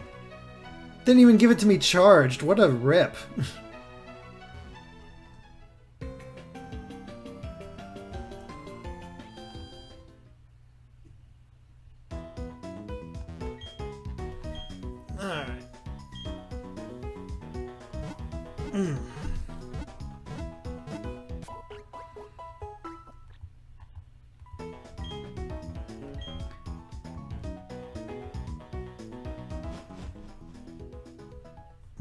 Speaker 1: Didn't even give it to me charged. What a rip. Alright.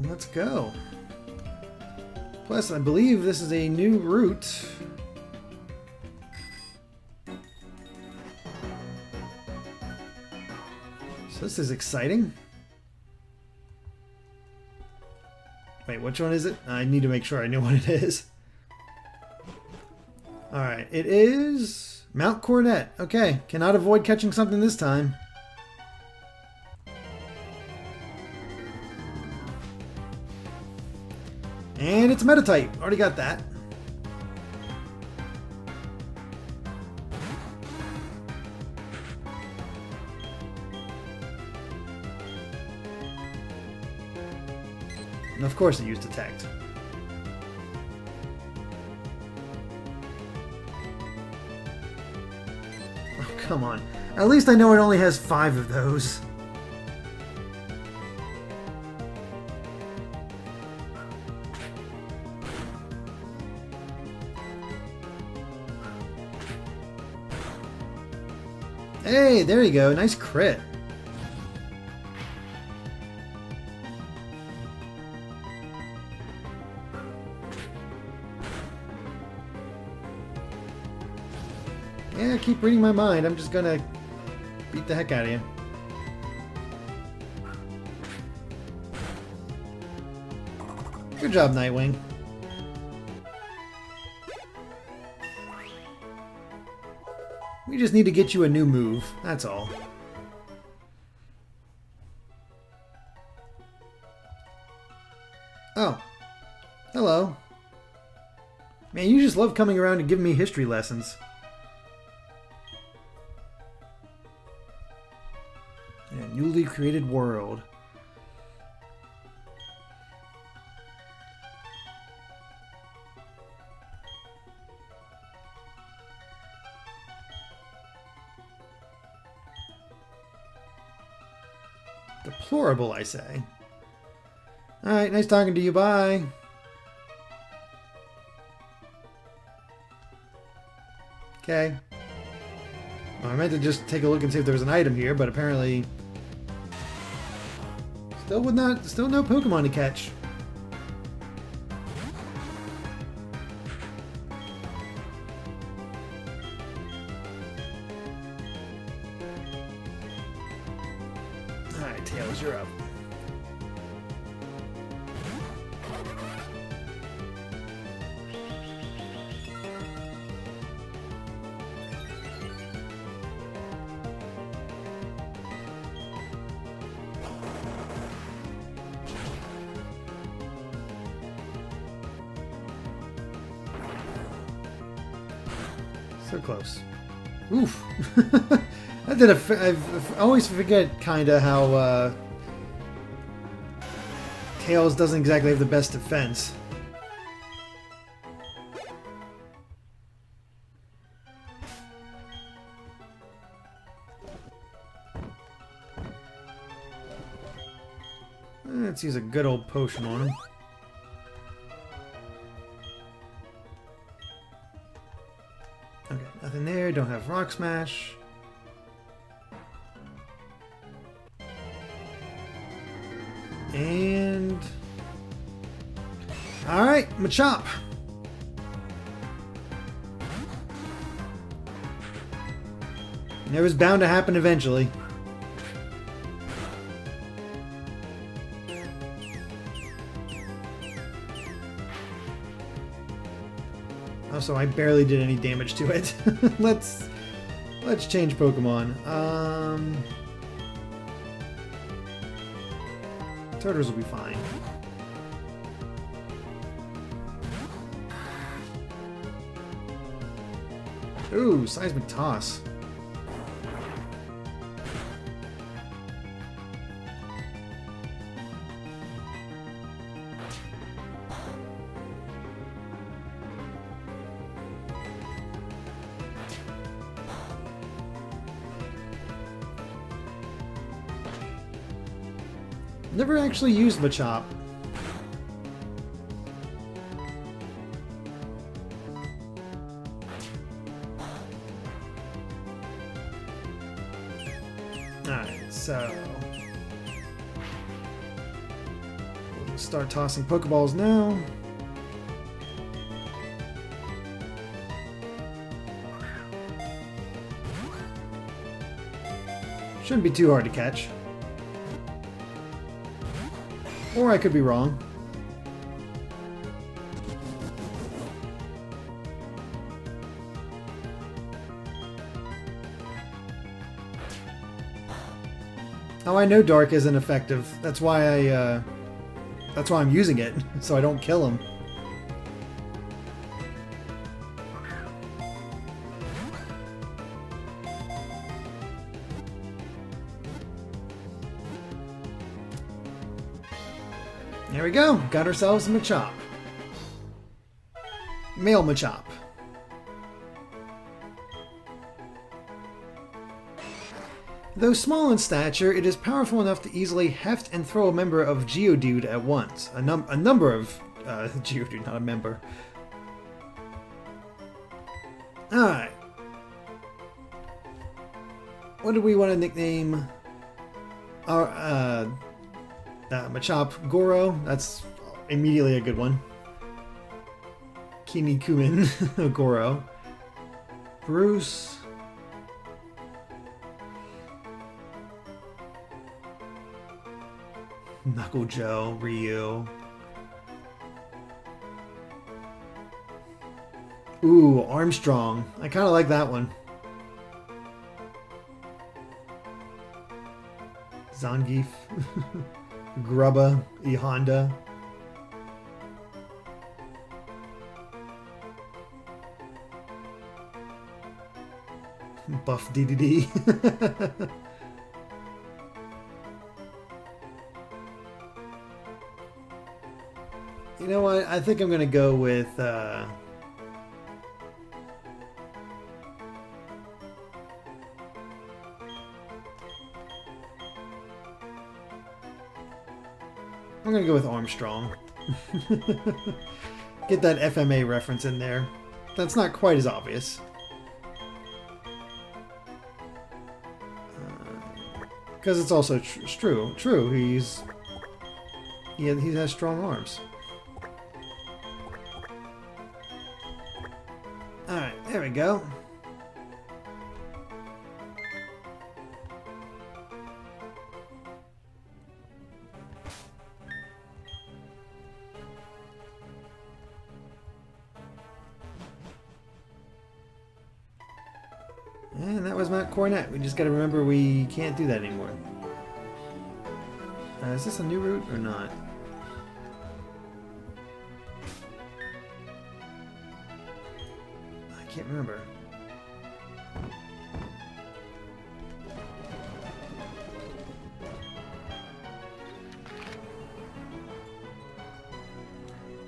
Speaker 1: Let's go. Plus, I believe this is a new route. So this is exciting. Wait, which one is it? I need to make sure I know what it is. Alright, it is Mount Coronet. Okay, cannot avoid catching something this time. And it's Meta-type. Already got that. And of course it used Detect. Oh, come on. At least I know it only has 5 of those. Hey, there you go. Nice crit. Yeah, keep reading my mind. I'm just gonna beat the heck out of you. Good job, Nightwing. We just need to get you a new move, that's all. Oh. Hello. Man, you just love coming around and giving me history lessons. A newly created world. Deplorable, I say. Alright, nice talking to you. Bye. Okay. Well, I meant to just take a look and see if there was an item here, but apparently... Still no Pokemon to catch. Alright, Tails, you're up. So close. Oof. I always forget kinda how Tails doesn't exactly have the best defense. Let's use a good old potion on him. Okay, nothing there. Don't have Rock Smash. And... Alright, Machop. It was bound to happen eventually. Also, I barely did any damage to it. Let's change Pokemon. Turtles will be fine. Ooh, Seismic Toss. Never actually used Machop. Alright, so... we'll start tossing Pokeballs now. Shouldn't be too hard to catch. Or I could be wrong. Oh, I know Dark isn't effective. That's why I'm using it, so I don't kill him. There we go. Got ourselves a Machop. Male Machop. Though small in stature, it is powerful enough to easily heft and throw a member of Geodude at once. A number of Geodude, not a member. Alright. What do we want to nickname our Machop? Goro. That's immediately a good one. Kinnikumin. Goro. Bruce. Knuckle Joe. Ryu. Ooh, Armstrong. I kind of like that one. Zangief. Grubba. E Honda. Buff DDD. You know what? I think I'm gonna go with I'm gonna go with Armstrong. Get that FMA reference in there. That's not quite as obvious. Because it's also true. True, he has strong arms. Alright, there we go. And that was Matt Cornett. We just gotta remember we can't do that anymore. Is this a new route or not? I can't remember.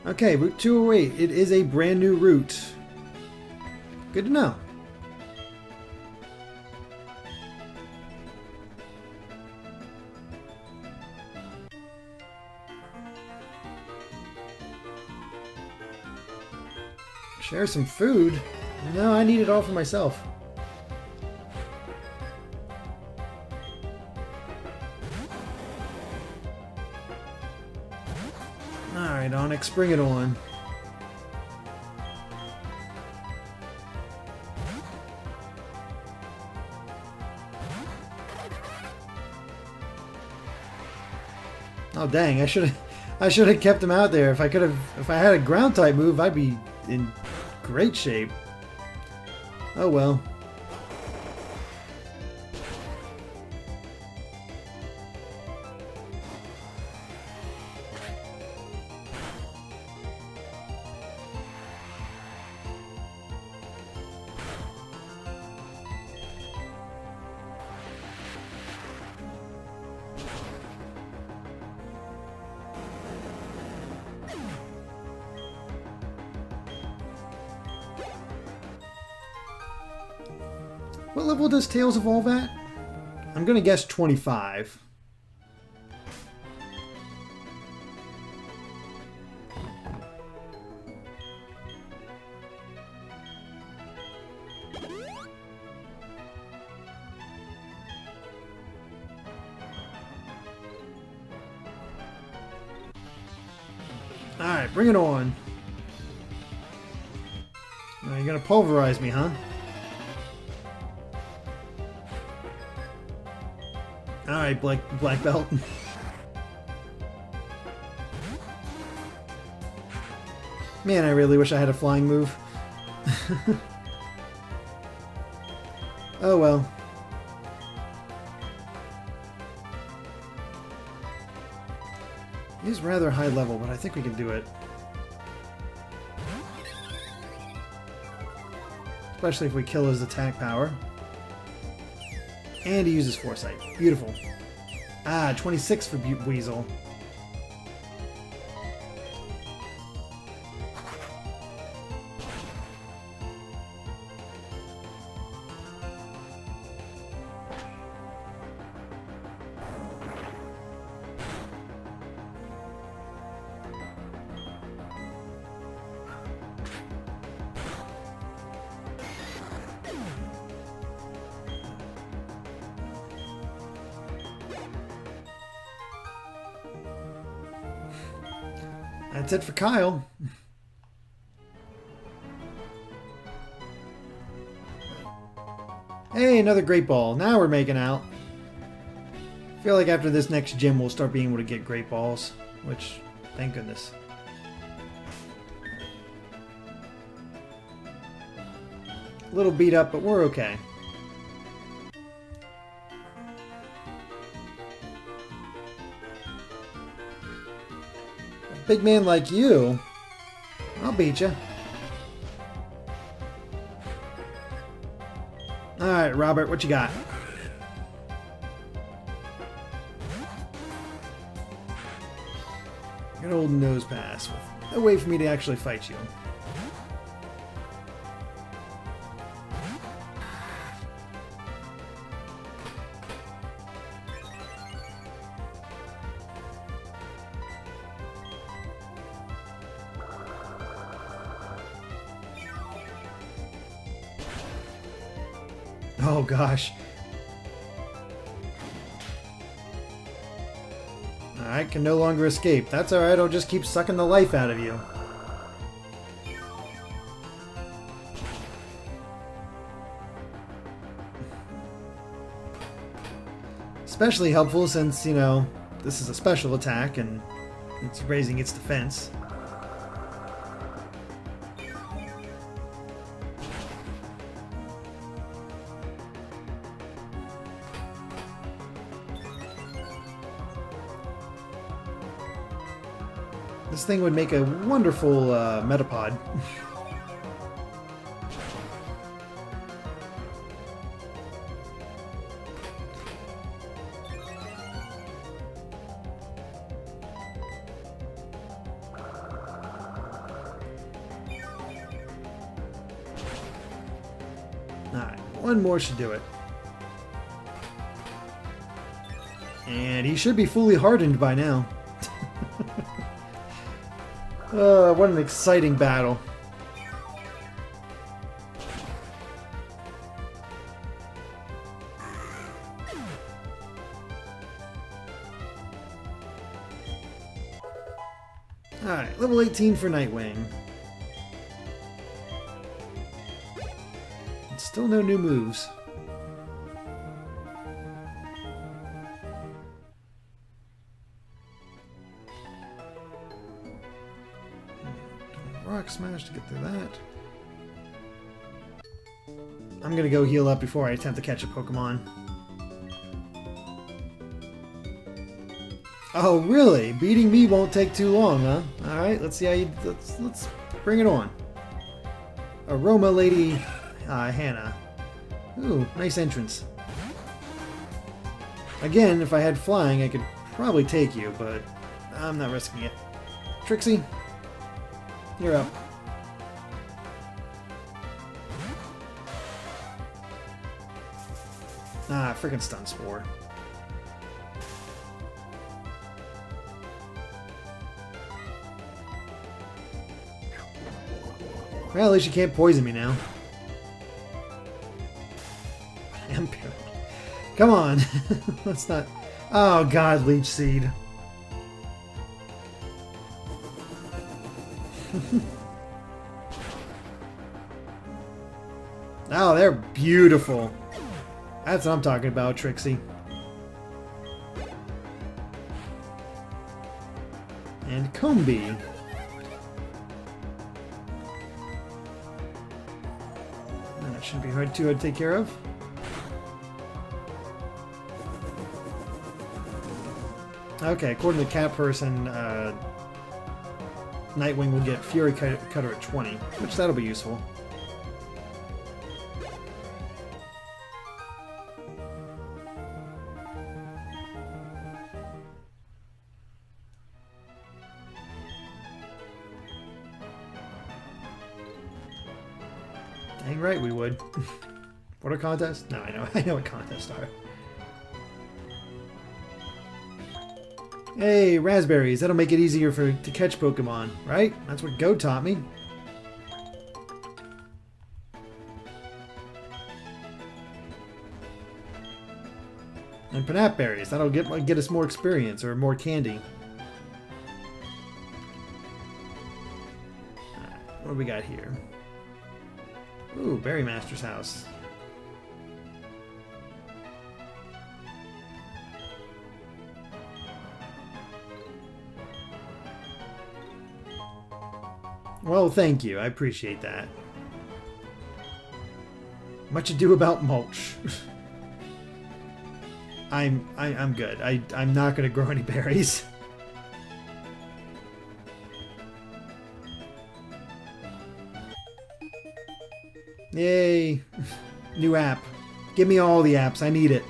Speaker 1: Okay, Route 208. It is a brand new route. Good to know. Share some food? No, I need it all for myself. Alright, Onyx, bring it on. Oh dang, I should have kept him out there. If I had a ground type move, I'd be in great shape. Oh well. What level does Tails evolve at? I'm gonna guess 25. Alright, bring it on. Oh, you're gonna pulverize me, huh? Alright, black belt. Man, I really wish I had a flying move. Oh well. He's rather high level, but I think we can do it. Especially if we kill his attack power. And he uses Foresight. Beautiful. Ah, 26 for Weasel. That's it for Kyle. Hey, another Great Ball. Now we're making out. I feel like after this next gym we'll start being able to get Great Balls, which, thank goodness. A little beat up, but we're okay. Big man like you, I'll beat you. Alright, Robert, what you got? Good old nose pass. No way for me to actually fight you. Oh gosh. Alright, can no longer escape. That's alright, I'll just keep sucking the life out of you. Especially helpful since, you know, this is a special attack and it's raising its defense. This thing would make a wonderful Metapod. Alright, one more should do it. And he should be fully hardened by now. What an exciting battle. Alright, level 18 for Nightwing. And still no new moves. Rock Smash to get through that. I'm gonna go heal up before I attempt to catch a Pokemon. Oh, really? Beating me won't take too long, huh? Alright, let's see how you... Let's bring it on. Aroma Lady Hannah. Ooh, nice entrance. Again, if I had flying, I could probably take you, but I'm not risking it. Trixie, you're up. Ah, freaking Stun Spore. Well, at least you can't poison me now. Come on. Let's not... Oh, God, Leech Seed. Oh, they're beautiful. That's what I'm talking about, Trixie. And Combee. That shouldn't be hard to take care of. Okay, according to Cat Person, Nightwing will get Fury Cutter at 20, which that'll be useful. Dang right we would. What are contests? No, I know what contests are. Hey, raspberries. That'll make it easier to catch Pokemon, right? That's what Go taught me. And Panap berries. That'll get us more experience or more candy. What do we got here? Ooh, Berry Master's house. Well, thank you. I appreciate that. Much ado about mulch. I'm good. I'm not gonna grow any berries. Yay! New app. Give me all the apps. I need it.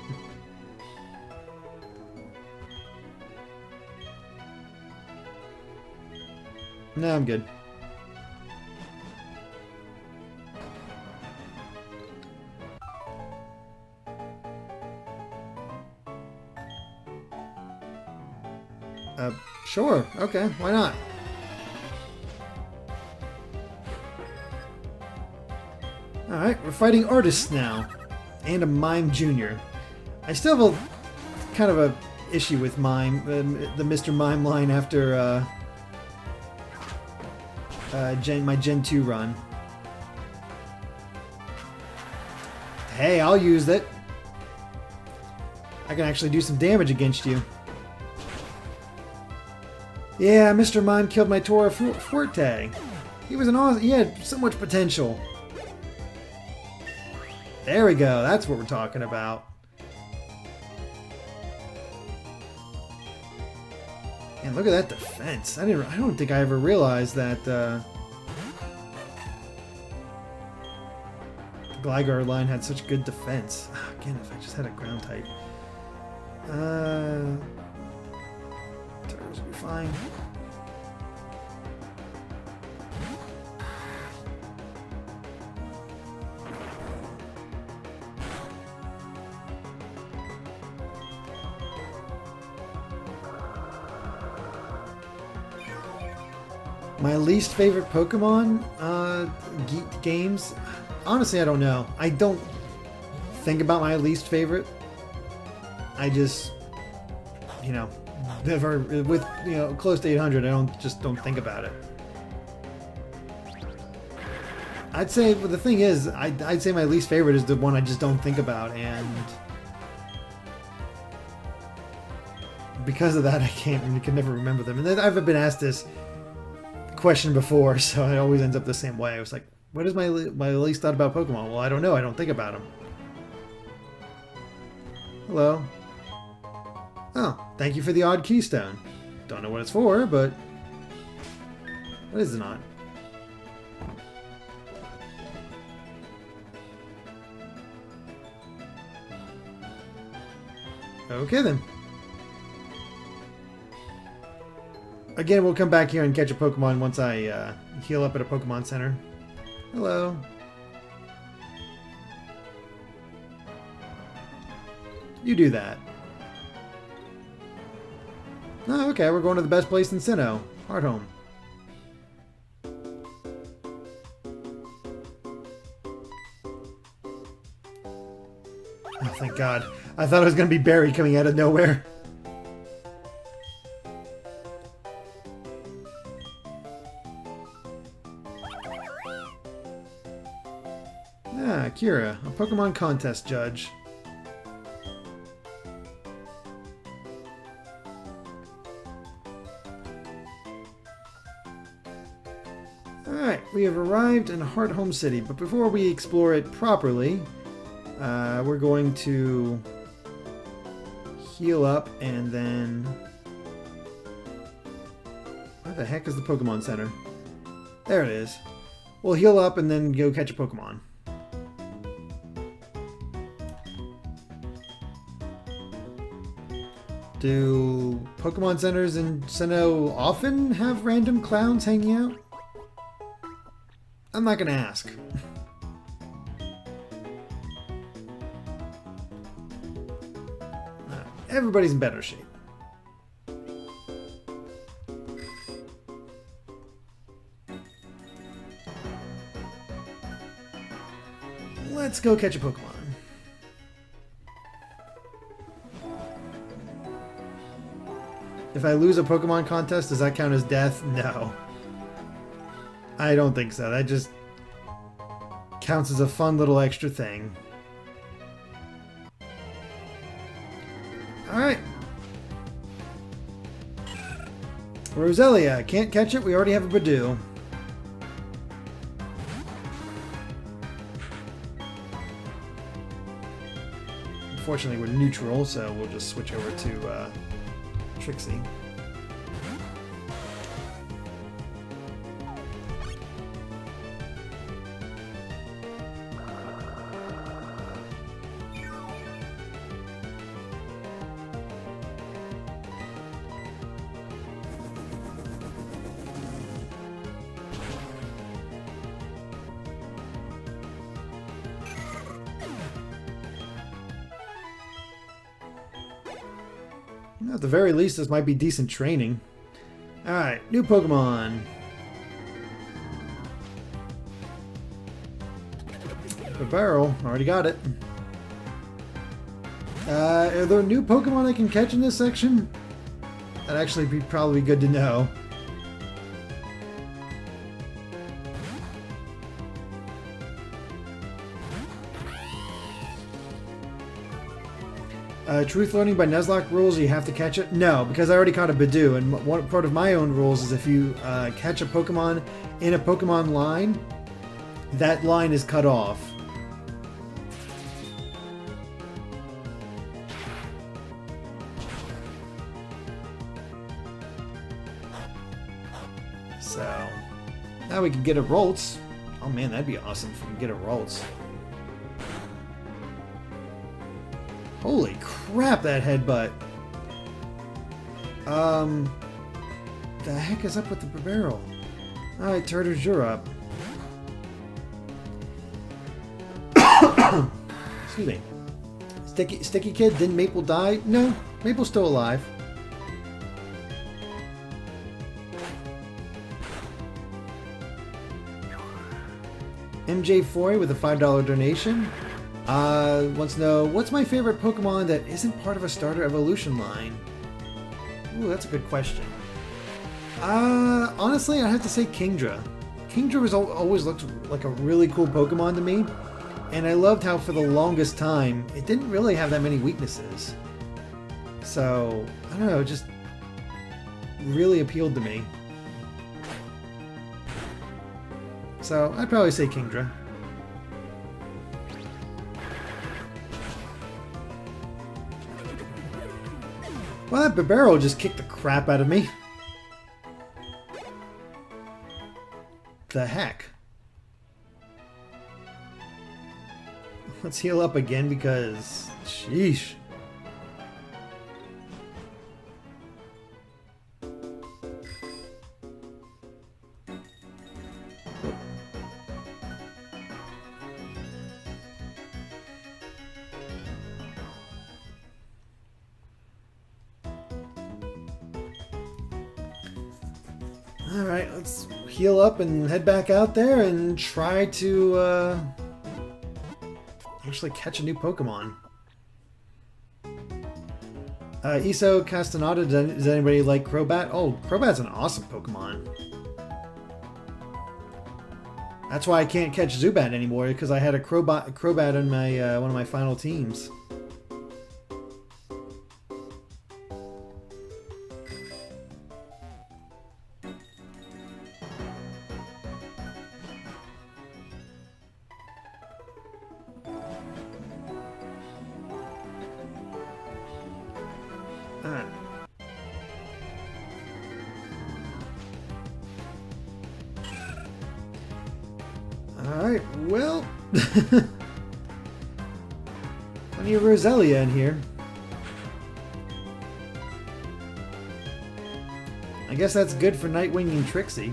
Speaker 1: No, I'm good. Sure. Okay, why not? Alright, we're fighting artists now. And a Mime Jr. I still have a kind of a issue with Mime, the Mr. Mime line after my Gen 2 run. Hey, I'll use it. I can actually do some damage against you. Yeah, Mr. Mime killed my Tora Forte. He was an awesome... He had so much potential. There we go. That's what we're talking about. And look at that defense. I don't think I ever realized that the Gligar line had such good defense. Again, if I just had a ground type. Turtles will be fine. My least favorite Pokemon games? Honestly, I don't know. I don't think about my least favorite. I just, you know, never with close to 800. I don't think about it. I'd say, but the thing is, I'd say my least favorite is the one I just don't think about, and because of that, I can never remember them. And I've been asked this question before, so it always ends up the same way. I was like, what is my least thought about Pokemon? Well, I don't know. I don't think about them. Hello. Oh, thank you for the odd keystone. Don't know what it's for, but what is it not? Okay then. Again, we'll come back here and catch a Pokemon once I heal up at a Pokemon Center. Hello. You do that. Oh, okay, we're going to the best place in Sinnoh. Hearthome. Oh, thank God. I thought it was going to be Barry coming out of nowhere. Ah, Kira, a Pokemon contest judge. Alright, we have arrived in Hearthome City, but before we explore it properly, we're going to heal up and then... Where the heck is the Pokemon Center? There it is. We'll heal up and then go catch a Pokemon. Do Pokemon Centers in Sinnoh often have random clowns hanging out? I'm not gonna ask. Everybody's in better shape. Let's go catch a Pokemon. If I lose a Pokemon contest, does that count as death? No. I don't think so. That just counts as a fun little extra thing. Alright. Roselia. Can't catch it. We already have a Badoo. Unfortunately, we're neutral, so we'll just switch over to Trixie. At the very least, this might be decent training. Alright, new Pokemon. Vaporeon, already got it. Are there new Pokemon I can catch in this section? That'd actually be probably good to know. Truth learning by Nuzlocke rules, you have to catch it? No, because I already caught a Badoo, and one part of my own rules is if you catch a Pokemon in a Pokemon line, that line is cut off. So, now we can get a Roltz. Oh man, that'd be awesome if we could get a Roltz. Holy crap, that headbutt. The heck is up with the Vaporeon? Alright, Turtles, you're up. Excuse me. Sticky Kid, didn't Maple die? No, Maple's still alive. MJ Foy with a $5 donation. Wants to know, what's my favorite Pokemon that isn't part of a starter evolution line? Ooh, that's a good question. Honestly, I have to say Kingdra. Kingdra was always looked like a really cool Pokemon to me, and I loved how for the longest time it didn't really have that many weaknesses. So, I don't know, it just really appealed to me. So, I'd probably say Kingdra. Well, that Vaporeon just kicked the crap out of me. The heck? Let's heal up again because... sheesh. Alright, let's heal up and head back out there and try to actually catch a new Pokemon. Iso Castaneda, does anybody like Crobat? Oh, Crobat's an awesome Pokemon. That's why I can't catch Zubat anymore, because I had a Crobat on my one of my final teams. Alright, well... plenty of Roselia in here. I guess that's good for Nightwing and Trixie.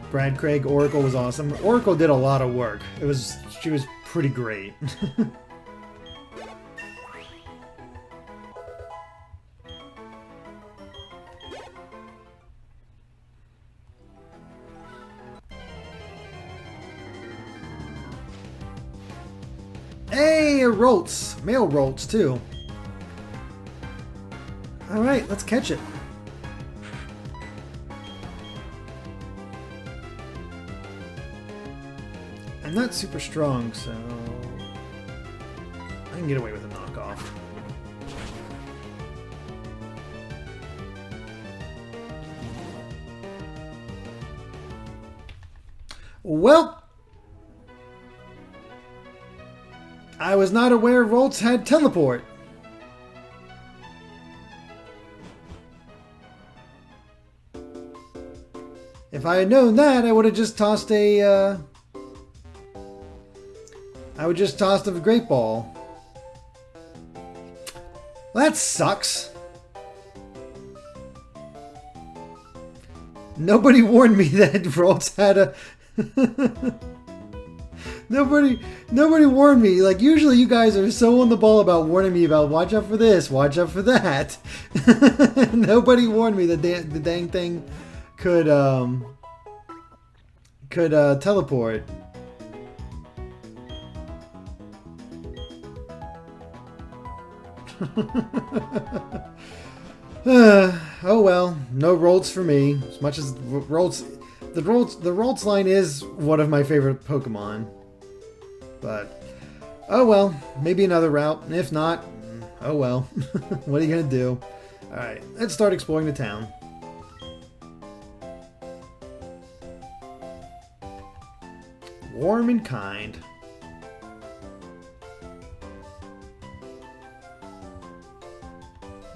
Speaker 1: Brad Craig, Oracle was awesome. Oracle did a lot of work. She was pretty great. Hey, Roltz! Male Roltz, too. Alright, let's catch it. I'm not super strong, so I can get away with a knockoff. Well, I was not aware Roltz had teleport. If I had known that, I would have just tossed a I would just toss the Great Ball. Well, that sucks. Nobody warned me that Roltz had a... Nobody warned me. Like, usually you guys are so on the ball about warning me about watch out for this, watch out for that. Nobody warned me that the dang thing could teleport. Oh well, no Roltz for me. As much as Roltz, the Roltz line is one of my favorite Pokemon. But oh well, maybe another route. And if not, oh well. What are you gonna do? All right, let's start exploring the town. Warm and kind.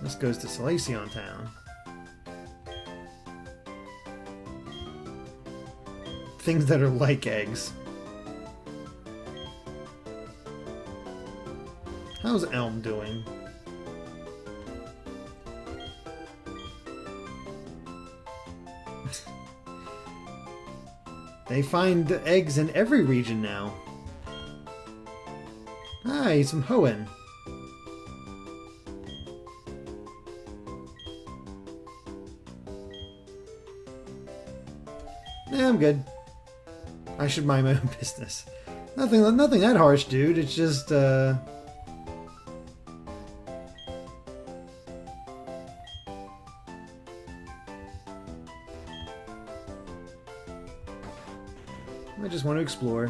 Speaker 1: This goes to Salacion Town. Things that are like eggs. How's Elm doing? They find eggs in every region now. Hi, some Hoenn. Yeah, I'm good. I should mind my own business. Nothing that harsh, dude. It's just, I just want to explore.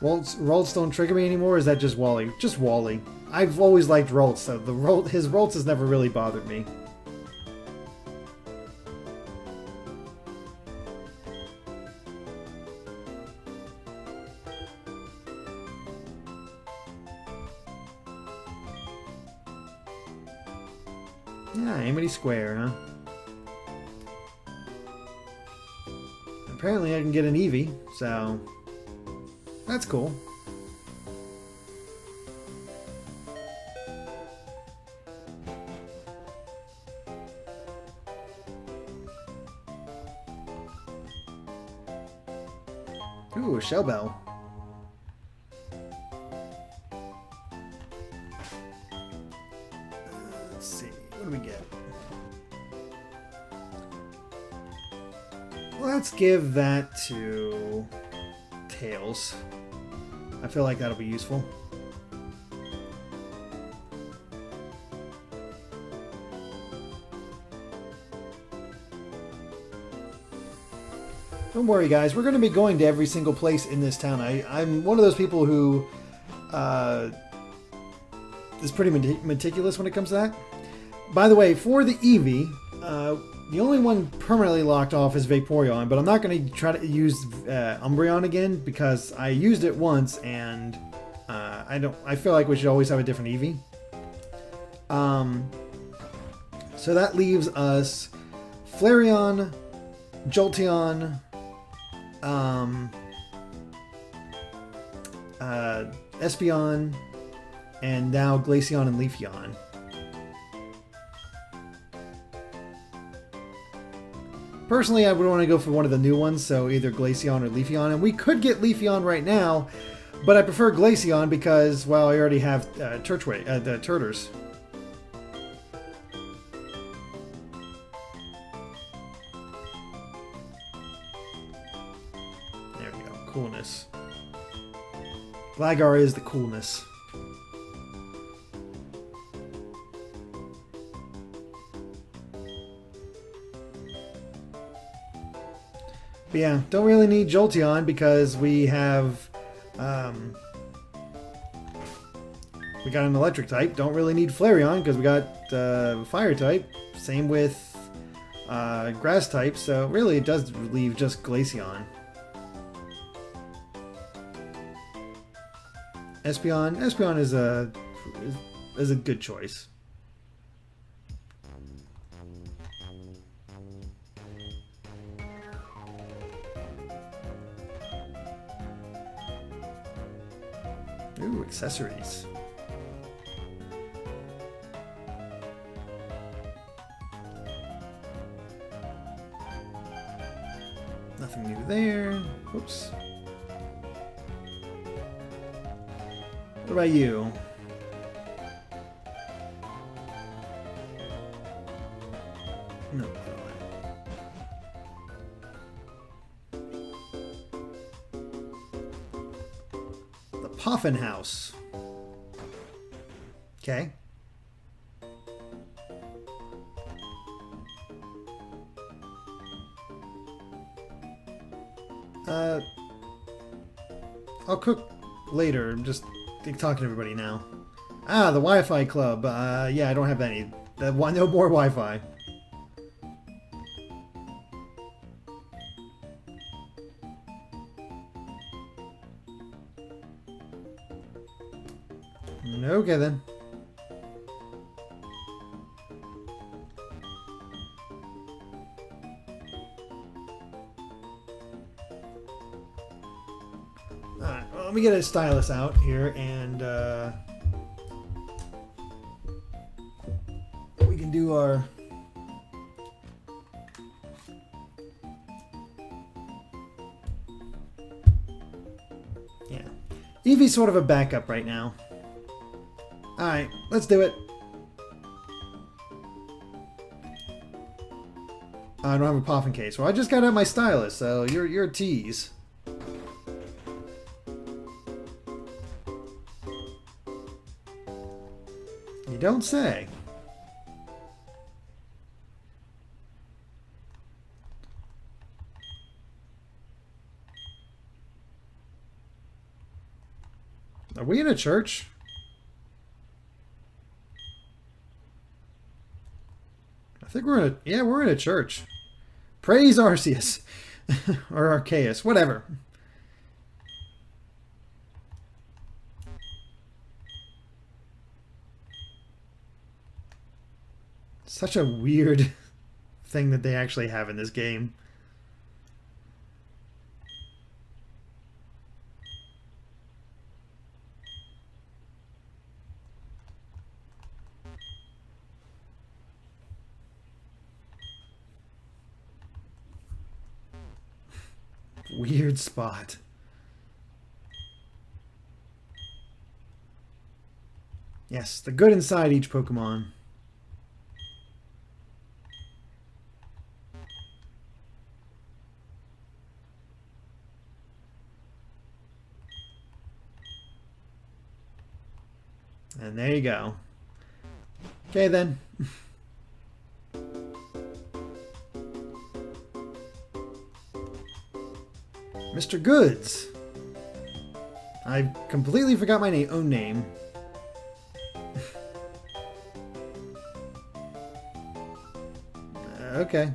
Speaker 1: Rolts don't trigger me anymore, or is that just Wally? Just Wally. I've always liked Rolts, so his Rolts has never really bothered me. Yeah, Amity Square, huh? Apparently I can get an Eevee, so that's cool. Ooh, a Shell Bell. Let's see, what do we get? Let's give that to Tails. I feel like that'll be useful. Don't worry, guys. We're going to be going to every single place in this town. I'm one of those people who is pretty meticulous when it comes to that. By the way, for the Eevee, the only one permanently locked off is Vaporeon, but I'm not going to try to use Umbreon again because I used it once and I feel like we should always have a different Eevee. So that leaves us Flareon, Jolteon, Espeon, and now Glaceon and Leafeon. Personally, I would want to go for one of the new ones, so either Glaceon or Leafeon. And we could get Leafeon right now, but I prefer Glaceon because, well, I already have the Turters. There we go. Coolness. Gligar is the coolness. But yeah, don't really need Jolteon because we have we got an electric type. Don't really need Flareon because we got fire type. Same with grass type. So really, it does leave just Glaceon. Espeon is a good choice. Ooh, accessories. Nothing new there. Whoops. What about you? No. The Poffin House. Okay. I'll cook later. I'm just talking to everybody now. Ah, the Wi-Fi club. Yeah, I don't have any. No more Wi-Fi. Okay then. Alright, well, let me get a stylus out here and we can do our Eevee's sort of a backup right now. Alright, let's do it. I don't have a popping case. Well, I just got out my stylus, so you're a tease. You don't say. Are we in a church? I think we're in a... Yeah, we're in a church. Praise Arceus. Or Arceus, whatever. Such a weird thing that they actually have in this game. Weird spot. Yes, the good inside each Pokemon. And there you go. Okay then. Mr. Goods. I completely forgot my own name. Okay.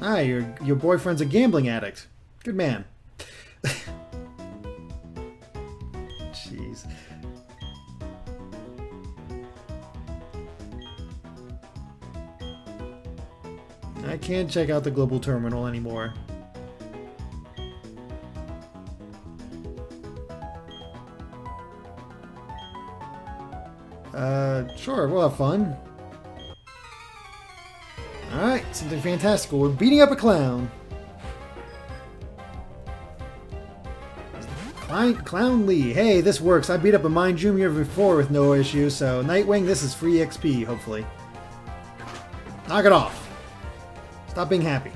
Speaker 1: Ah, your boyfriend's a gambling addict. Good man. Jeez. I can't check out the global terminal anymore. Sure, we'll have fun. Alright, something fantastical. We're beating up a clown. Clown Lee. Hey, this works. I beat up a Mine Junior before with no issue, so Nightwing, this is free XP, hopefully. Knock it off. Stop being happy.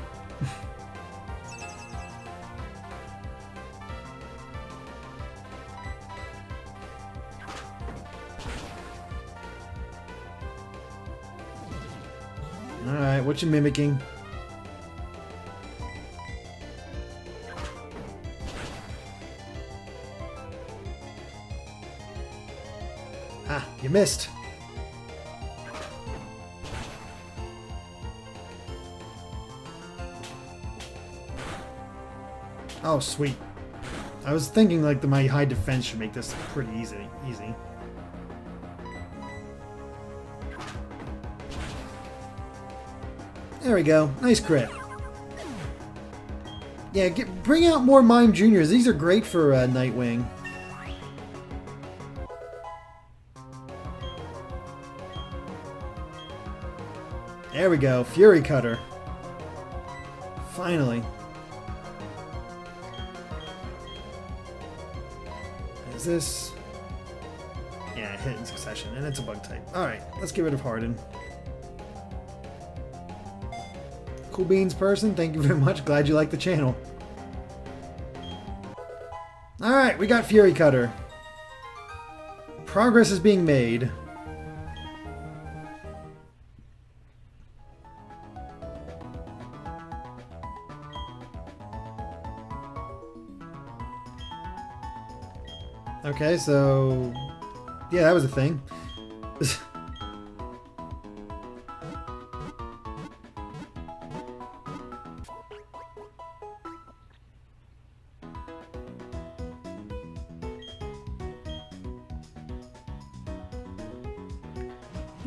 Speaker 1: Alright, what you mimicking? Ah, you missed. Oh, sweet. I was thinking like my high defense should make this pretty easy. There we go. Nice crit. Yeah, bring out more Mime Juniors. These are great for Nightwing. There we go. Fury Cutter. Finally. Is this... Yeah, hit in succession, and it's a bug type. Alright, let's get rid of Harden. Cool Beans person, thank you very much. Glad you like the channel. Alright, we got Fury Cutter. Progress is being made. Okay, so... Yeah, that was a thing.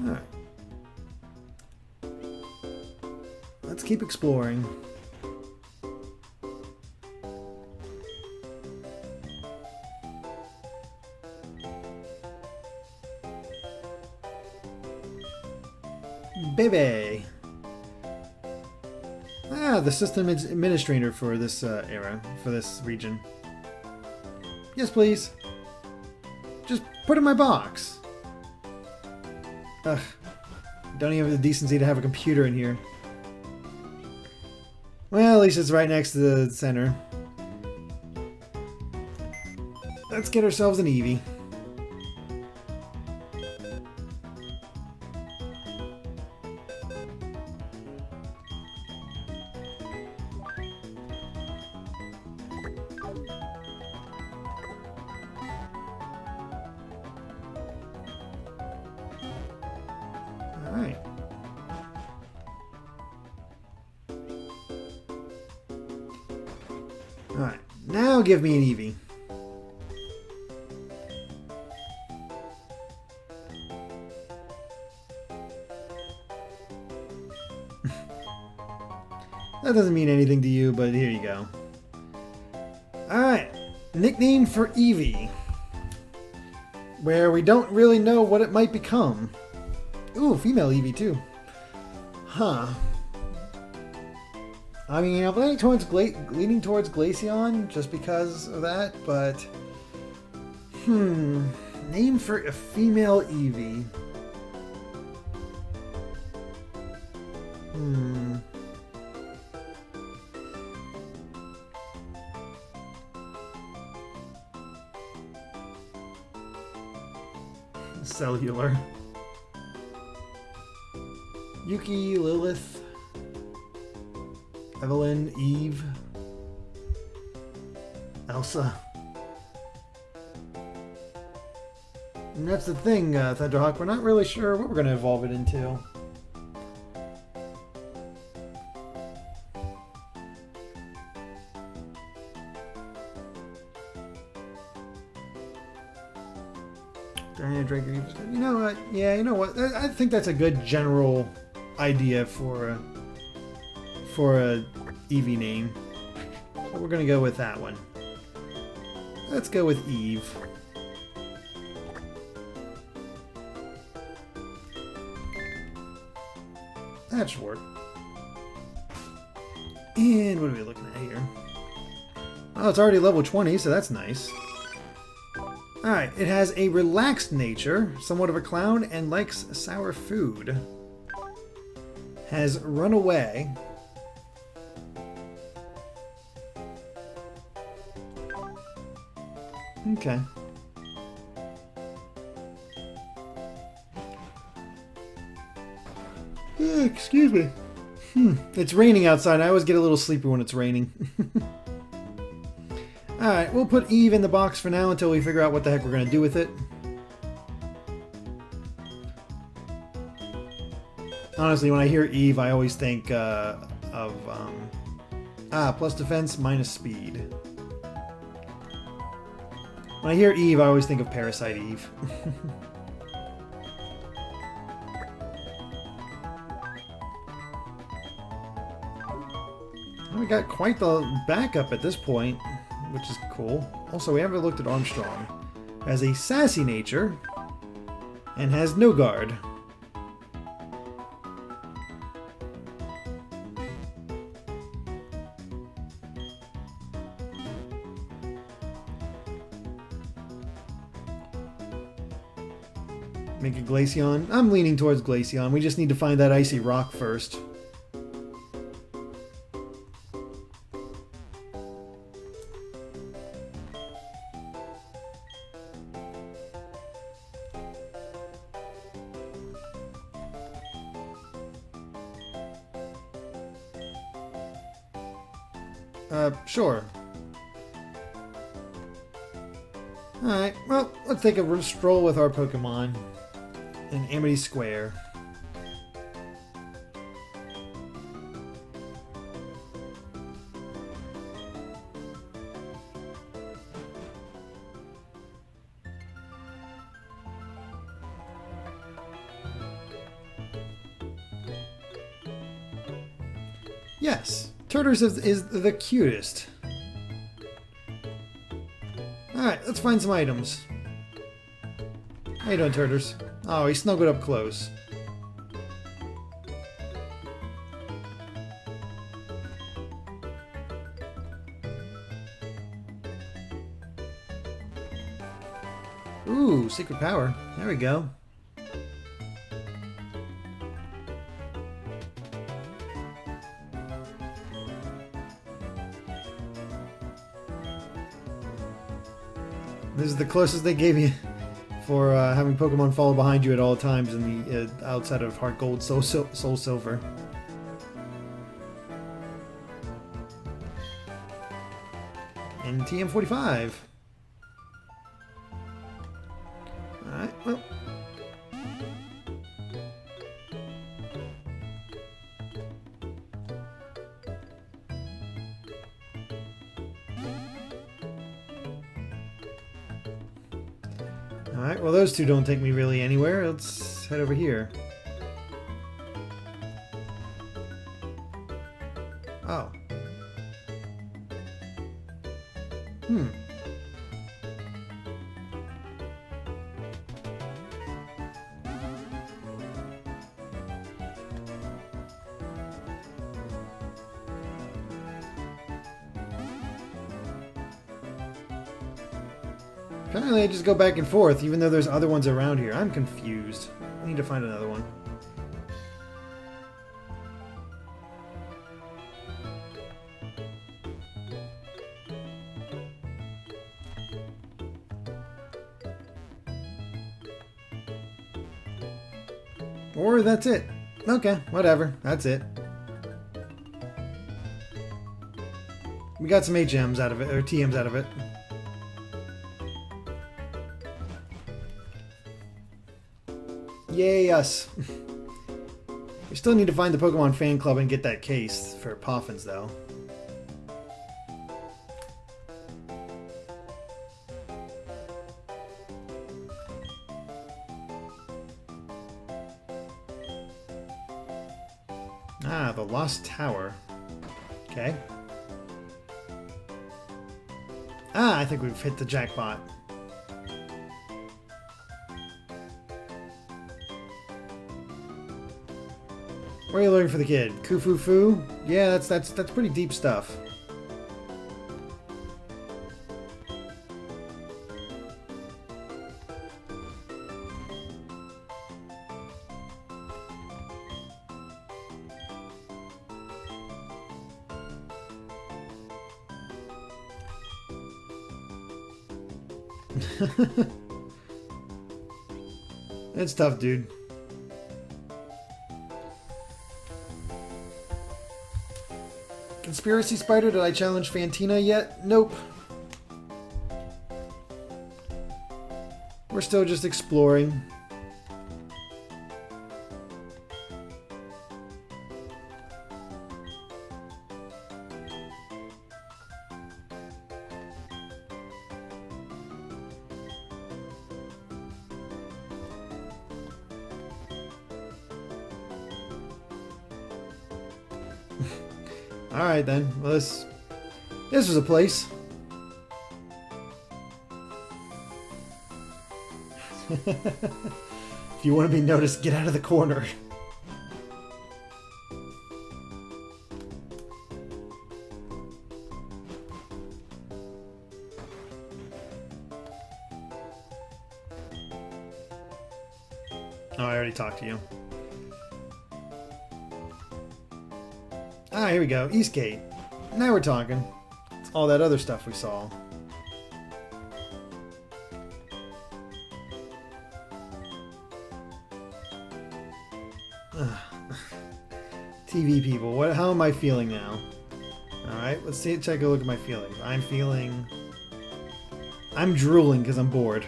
Speaker 1: Alright. Let's keep exploring. Baby! Ah, Ah, the system administrator for this era, for this region. Yes, please. Just put it in my box. Ugh. Don't even have the decency to have a computer in here. Well, at least it's right next to the center. Let's get ourselves an Eevee. Alright. Alright, now give me an Eevee. That doesn't mean anything to you, but here you go. Alright, nickname for Eevee. Where we don't really know what it might become. Ooh, female Eevee too. Huh. I mean, I'm leaning towards Glaceon just because of that, but... Name for a female Eevee. Cellular. Yuki, Lilith, Evelyn, Eve, Elsa. And that's the thing, Thunderhawk, we're not really sure what we're going to evolve it into. You know what? Yeah, you know what? I think that's a good general idea for a Eevee name. But we're gonna go with that one. Let's go with Eve. That should work. And what are we looking at here? Oh, it's already level 20, so that's nice. Alright, it has a relaxed nature, somewhat of a clown, and likes sour food. Has run away. Okay. Excuse me. It's raining outside. I always get a little sleepy when it's raining. Alright, we'll put Eve in the box for now until we figure out what the heck we're going to do with it. Honestly, when I hear Eve, I always think of plus defense, minus speed. When I hear Eve, I always think of Parasite Eve. We got quite the backup at this point, which is cool. Also, we haven't looked at Armstrong. Has a sassy nature and has no guard. Make a Glaceon. I'm leaning towards Glaceon. We just need to find that icy rock first. Sure. Alright, well, let's take a stroll with our Pokemon in Amity Square. Yes, Turtles is the cutest. Alright, let's find some items. How you doing, Turtles? Oh, he snuggled up close. Ooh, secret power. There we go. This is the closest they gave you for having Pokemon follow behind you at all times in the outside of Heart Gold, Soul Silver. And TM45. Alright, well. Alright, well those two don't take me really anywhere. Let's head over here. Oh. Apparently I just go back and forth, even though there's other ones around here. I'm confused. I need to find another one. Or that's it. Okay, whatever. That's it. We got some HMs out of it, or TMs out of it. Yay, us. We still need to find the Pokemon fan club and get that case for Poffins, though. Ah, the Lost Tower. Okay. Ah, I think we've hit the jackpot. What are you looking for the kid? Kufu-fu? Yeah, that's pretty deep stuff. It's tough, dude. Conspiracy Spider, did I challenge Fantina yet? Nope. We're still just exploring. Alright then, well this was a place. If you want to be noticed, get out of the corner. Oh, I already talked to you. Ah, here we go. Eastgate. Now we're talking. It's all that other stuff we saw. TV people, how am I feeling now? Alright, let's take a look at my feelings. I'm drooling because I'm bored.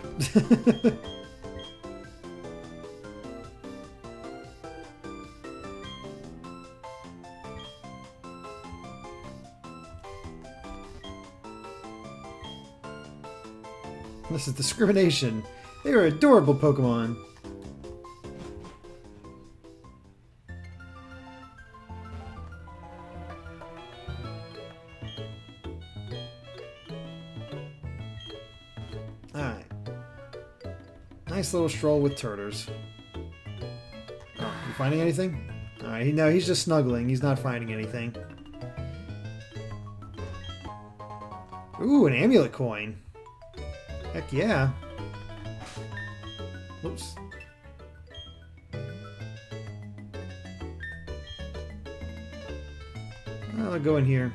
Speaker 1: This is discrimination. They are adorable Pokemon. Alright. Nice little stroll with Turters. Oh, you finding anything? Alright, no, he's just snuggling. He's not finding anything. Ooh, an amulet coin. Heck yeah. Oops. I'll go in here.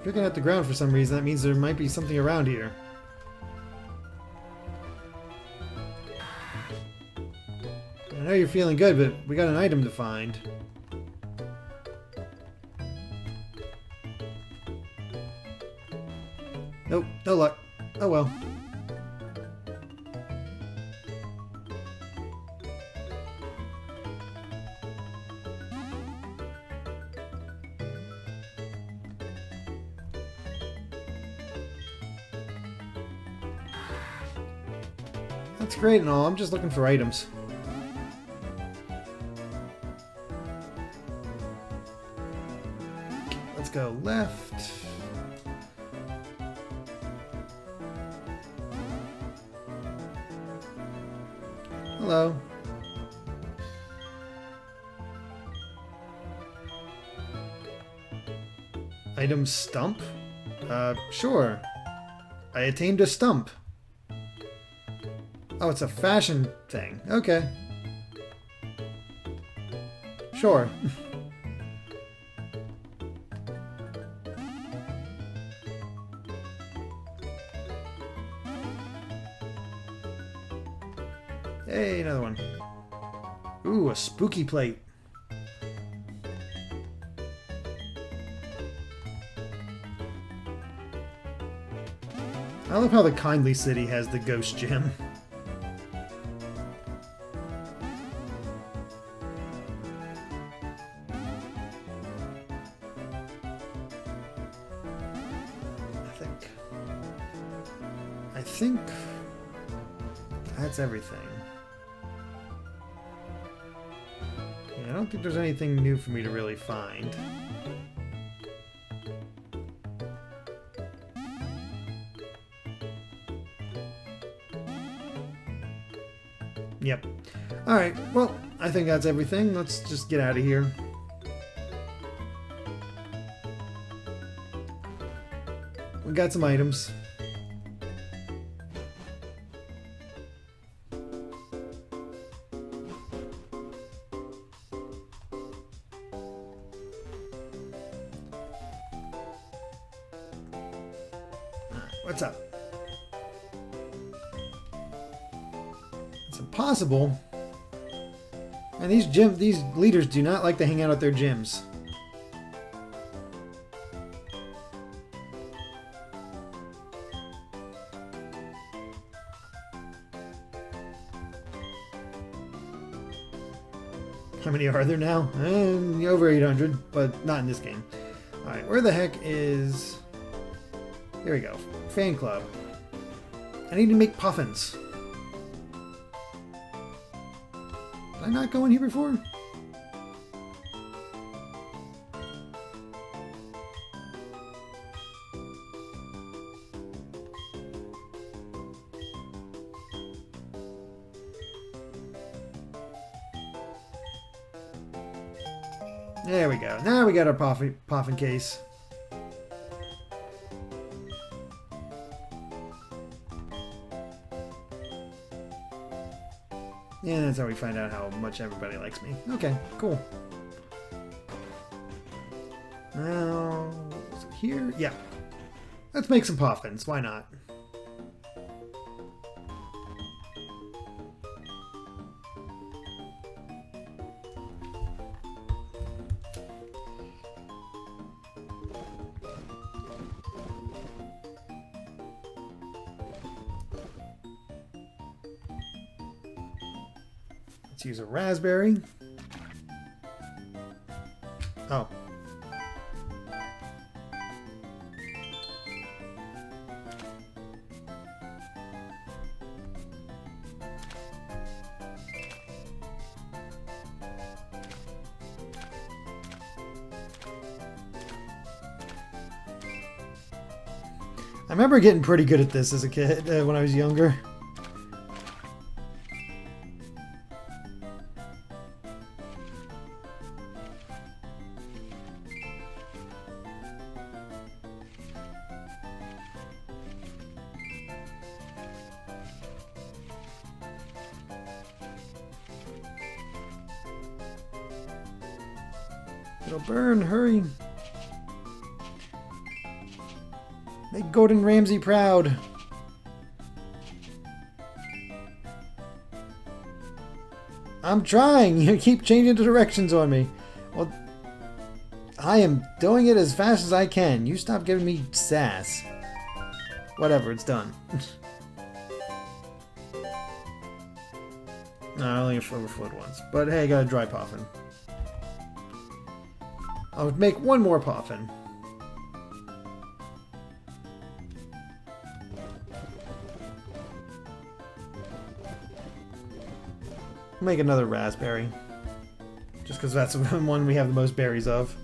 Speaker 1: Picking at the ground for some reason. That means there might be something around here. I know you're feeling good, but we got an item to find. Nope, no luck. Oh well. That's great and all, I'm just looking for items. Let's go left. Hello. Item stump? Sure. I attained a stump. Oh, it's a fashion thing. Okay. Sure. Hey, another one. Ooh, a spooky plate. I love how the Kindly City has the ghost gym. I think that's everything. Yeah, I don't think there's anything new for me to really find. Yep. Alright, well, I think that's everything. Let's just get out of here. We got some items. What's up? It's impossible. And these leaders do not like to hang out at their gyms. How many are there now? Over 800, but not in this game. Alright, where the heck is... Here we go. Fan club. I need to make puffins. Did I not go in here before? There we go. Now we got our puffin case. Yeah, that's how we find out how much everybody likes me. Okay, cool. Now, is it here? Yeah. Let's make some puffins. Why not? Let's use a raspberry. Oh. I remember getting pretty good at this as a kid, when I was younger. It'll burn, hurry. Make Gordon Ramsay proud. I'm trying. You keep changing the directions on me. Well, I am doing it as fast as I can. You stop giving me sass. Whatever, it's done. No, I only overflowed once. But hey, I got a dry poffin. I'll make one more poffin. Make another raspberry. Just because that's the one we have the most berries of.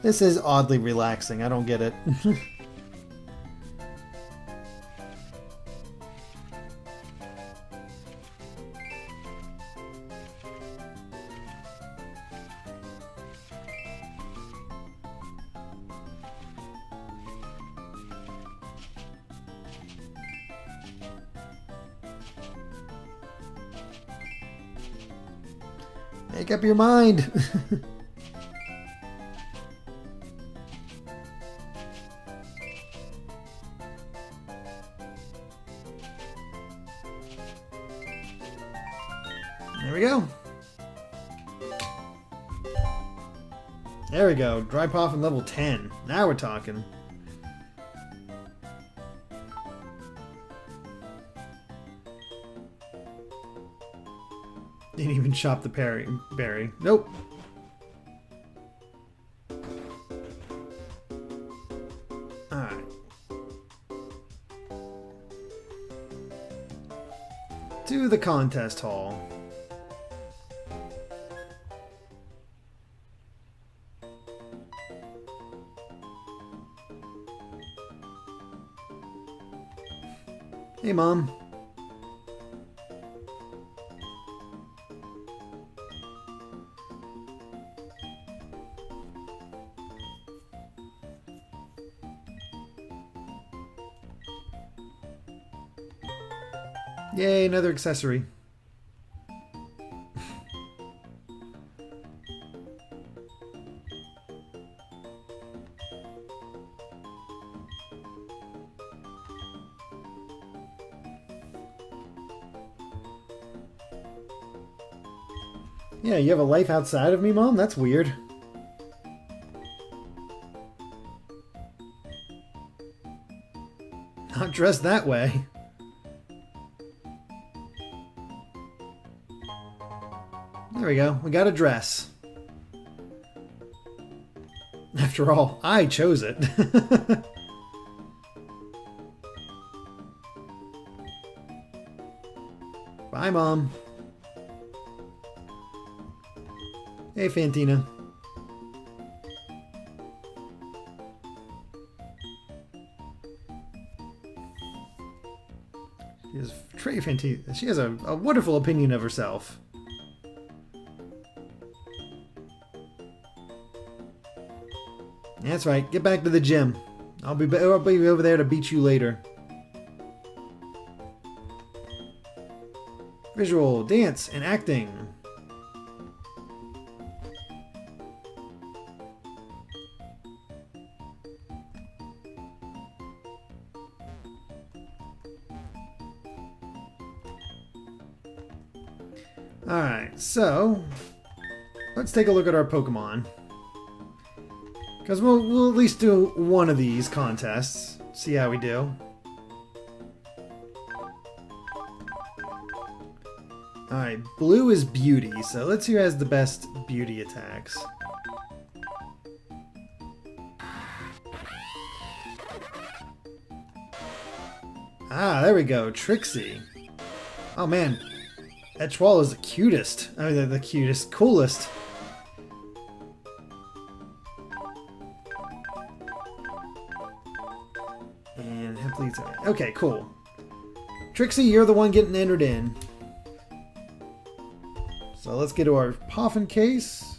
Speaker 1: This is oddly relaxing. I don't get it. Make up your mind. There we go. There we go. Dry Poffin level 10. Now we're talking. Didn't even chop the berry. Nope. Alright. To the contest hall. Hey, Mom. Yay, another accessory. Yeah, you have a life outside of me, Mom? That's weird. Not dressed that way. There we go. We got a dress. After all, I chose it. Bye, Mom. Hey, Fantina. She has a wonderful opinion of herself. That's right. Get back to the gym. I'll be over there to beat you later. Visual, dance, and acting. Alright, so let's take a look at our Pokemon. Because we'll at least do one of these contests. See how we do. Alright, blue is beauty, so let's see who has the best beauty attacks. Ah, there we go, Trixie. Oh man, that Schwall is the cutest. I mean, the cutest, coolest. And Hemple's okay, cool. Trixie, you're the one getting entered in. So let's get to our Poffin case.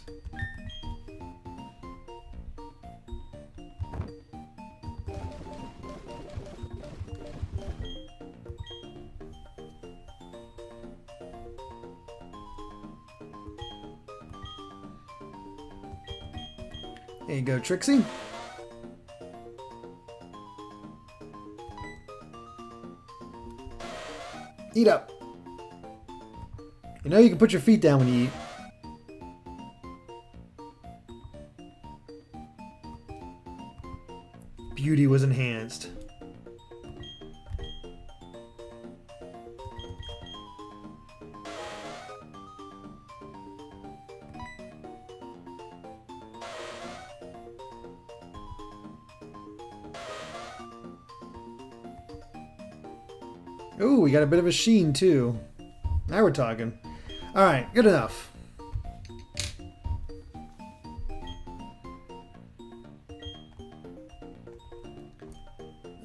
Speaker 1: There you go, Trixie. Eat up. You know you can put your feet down when you eat. Beauty was enhanced. Ooh, we got a bit of a sheen too. Now we're talking. Alright, good enough.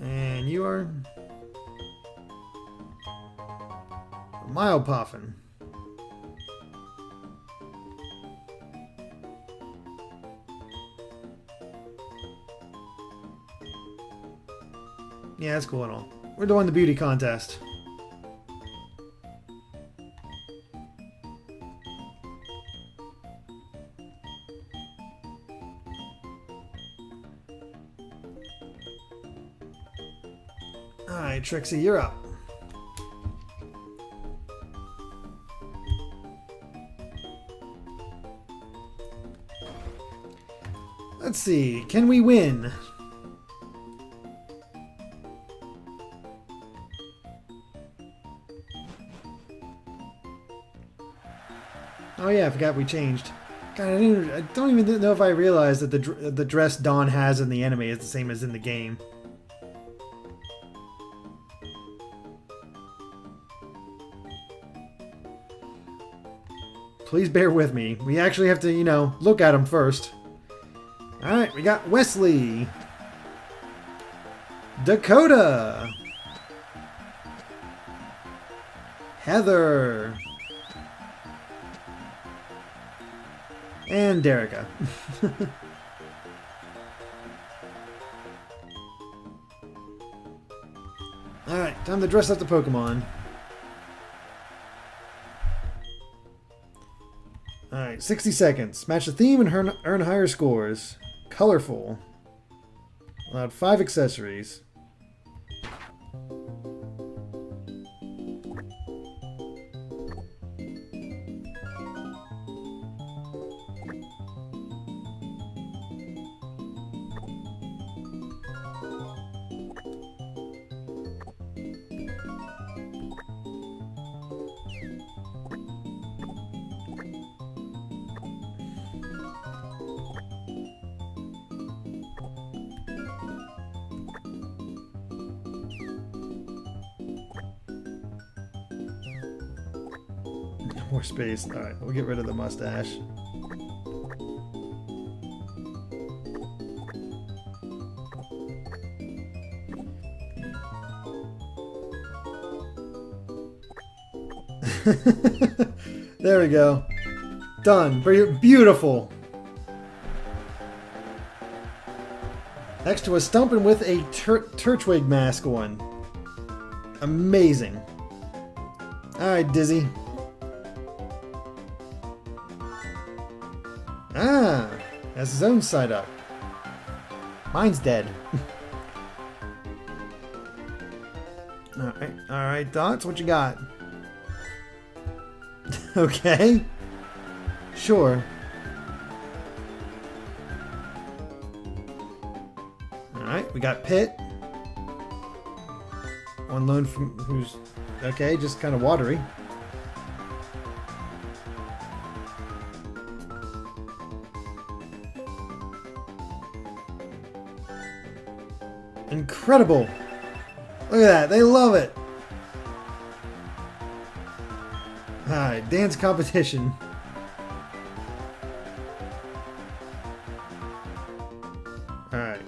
Speaker 1: And you are Mild Poffin. Yeah, that's cool and all. We're doing the beauty contest. Alright, Trixie, you're up. Let's see, can we win? Oh yeah, I forgot we changed. God, I don't even know if I realized that the dress Dawn has in the anime is the same as in the game. Please bear with me. We actually have to, you know, look at him first. Alright, we got Wesley. Dakota. Heather. And Derrick. Alright, time to dress up the Pokemon. Alright, 60 seconds. Match the theme and earn higher scores. Colorful. Allowed 5 accessories. More space. Alright, we'll get rid of the mustache. There we go. Done. Beautiful. Next to a Stumpin' with a Turtwig mask on. Amazing. Alright, Dizzy. Ah, has his own side up. Mine's dead. Alright, Dots, what you got? Okay. Sure. Alright, we got Pit. One loan from who's okay, just kind of watery. Incredible. Look at that. They love it. Alright, dance competition. Alright.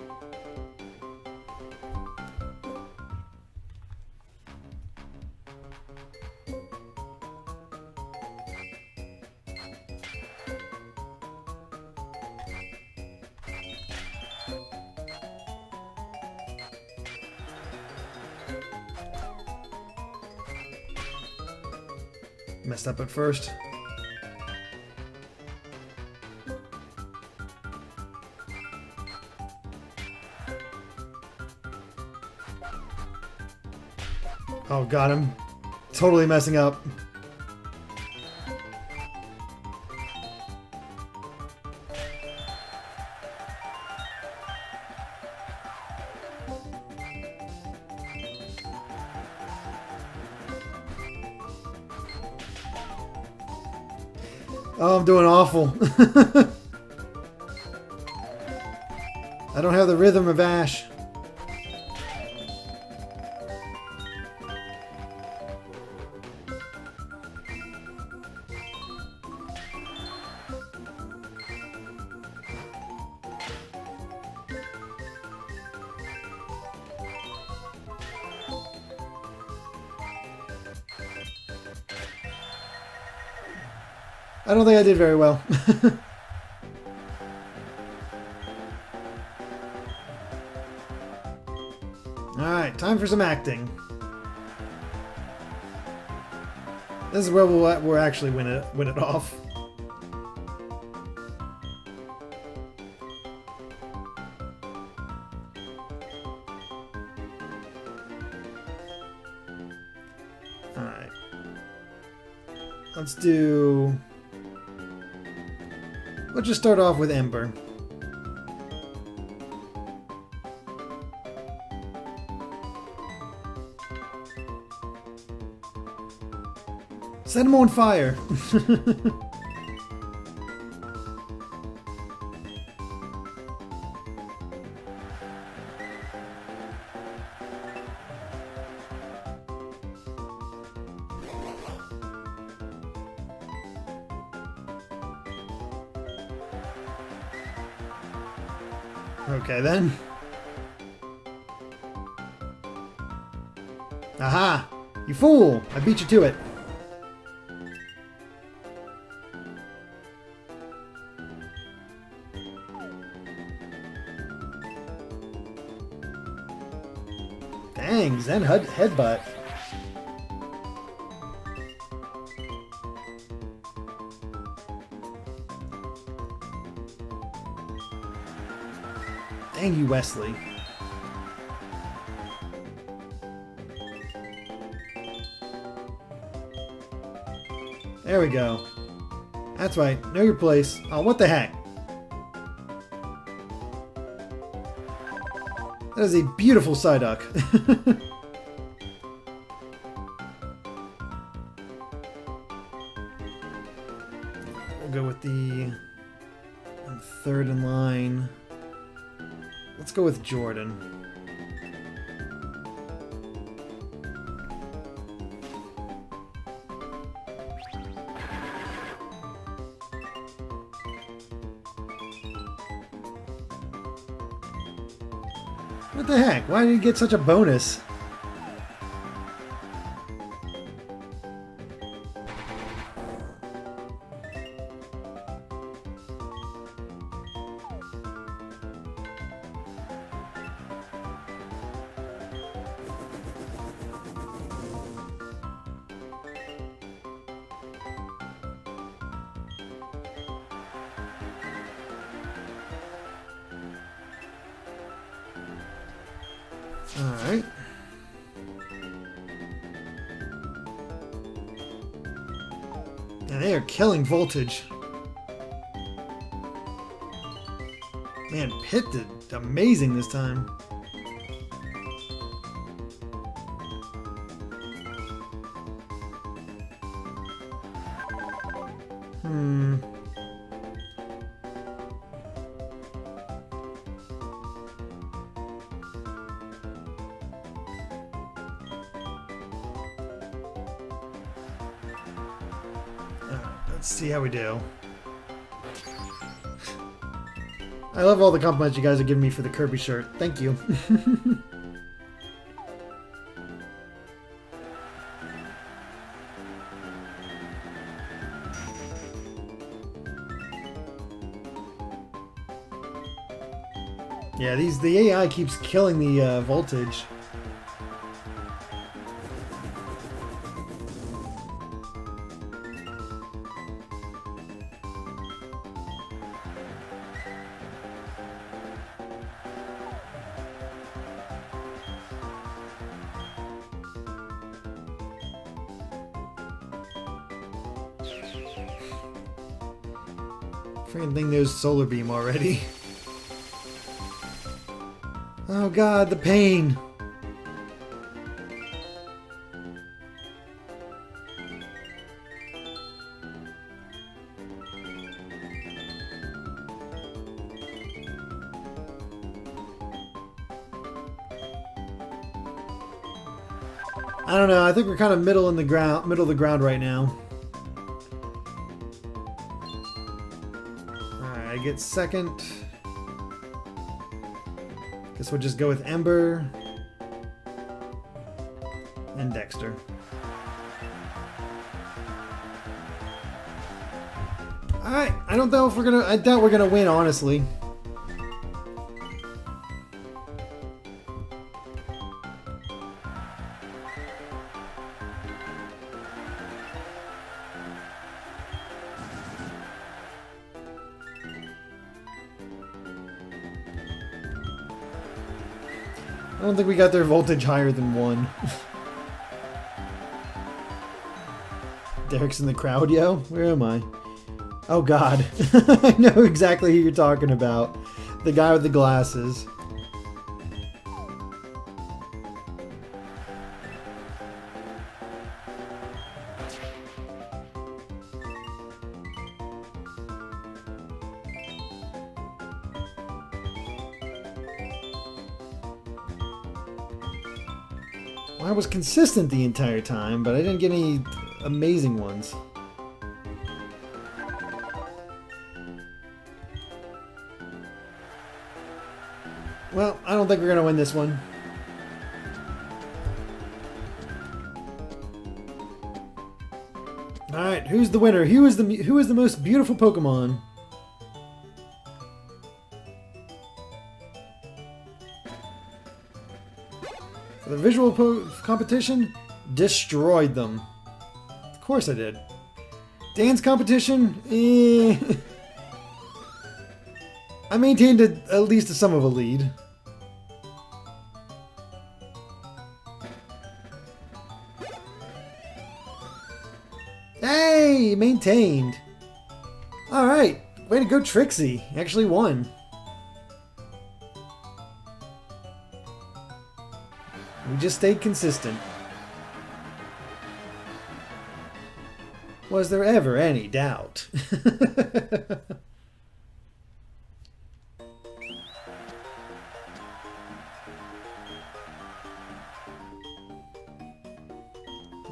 Speaker 1: Messed up at first. Oh, got him. Totally messing up. Oh, I'm doing awful. I don't have the rhythm of Ash. I don't think I did very well. Alright, time for some acting. This is where we'll actually win it off. Alright. Let's just start off with Ember. Set him on fire. Okay then. Aha! You fool! I beat you to it. Dang, Zen headbutt. Dang you, Wesley. There we go. That's right. Know your place. Oh, what the heck? That is a beautiful Psyduck. We'll go with the third in line. Let's go with Jordan. What the heck? Why did he get such a bonus? Alright. And they are killing Voltage. Man, Pit did amazing this time. Let's see how we do. I love all the compliments you guys are giving me for the Kirby shirt. Thank you. Yeah, the AI keeps killing the voltage. Freaking thing knows Solar Beam already. Oh god, the pain! I don't know, I think we're kind of middle of the ground right now. Alright, I get second. Guess we'll just go with Ember and Dexter. Alright, I doubt we're gonna win, honestly. I don't think we got their voltage higher than 1. Derrick's in the crowd, yo? Where am I? Oh god. I know exactly who you're talking about. The guy with the glasses. I was consistent the entire time, but I didn't get any amazing ones. Well, I don't think we're gonna win this one. Alright, who's the winner? Who is the most beautiful Pokemon? For the visual competition, destroyed them. Of course I did. Dance competition, I maintained at least some of a lead. Hey, maintained. All right, way to go, Trixie. Actually won. We just stayed consistent. Was there ever any doubt?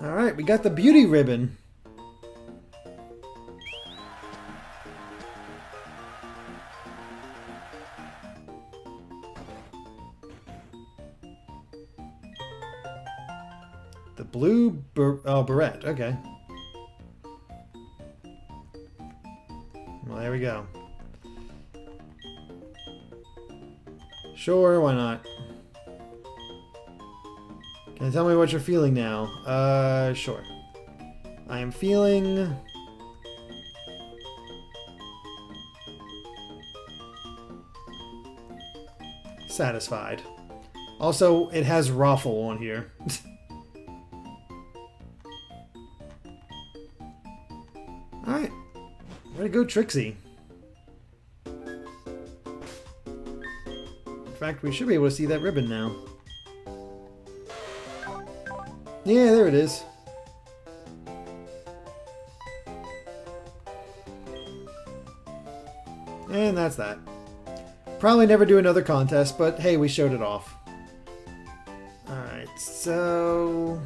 Speaker 1: Alright, we got the beauty ribbon. The blue beret, okay. Well, there we go. Sure, why not? Can you tell me what you're feeling now? Sure. I am feeling... satisfied. Also, it has Raffle on here. Alright. Way to go, Trixie. In fact, we should be able to see that ribbon now. Yeah, there it is. And that's that. Probably never do another contest, but hey, we showed it off. Alright, so...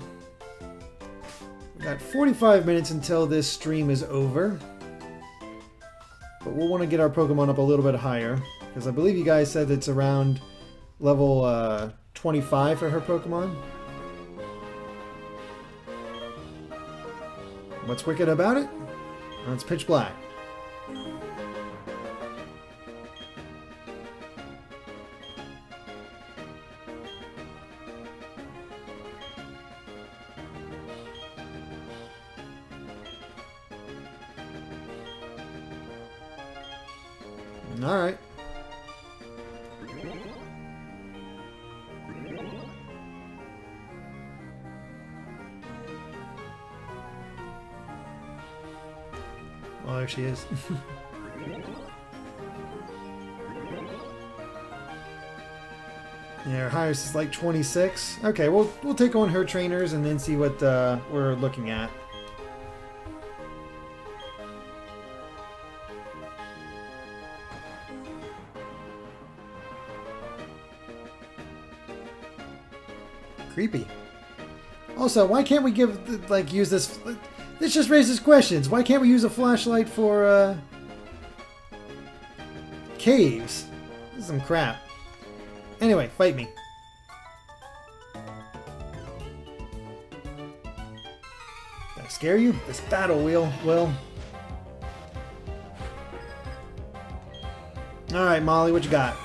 Speaker 1: we got 45 minutes until this stream is over. But we'll want to get our Pokemon up a little bit higher. Because I believe you guys said it's around level 25 for her Pokemon. What's wicked about it? Well, it's pitch black. All right. Well, there she is. Yeah, her highest is like 26. Okay, we'll take on her trainers and then see what we're looking at. Creepy. Also, why can't we use this? This just raises questions. Why can't we use a flashlight for caves? This is some crap. Anyway, fight me. Did I scare you? This battle wheel will. Alright, Molly, what you got?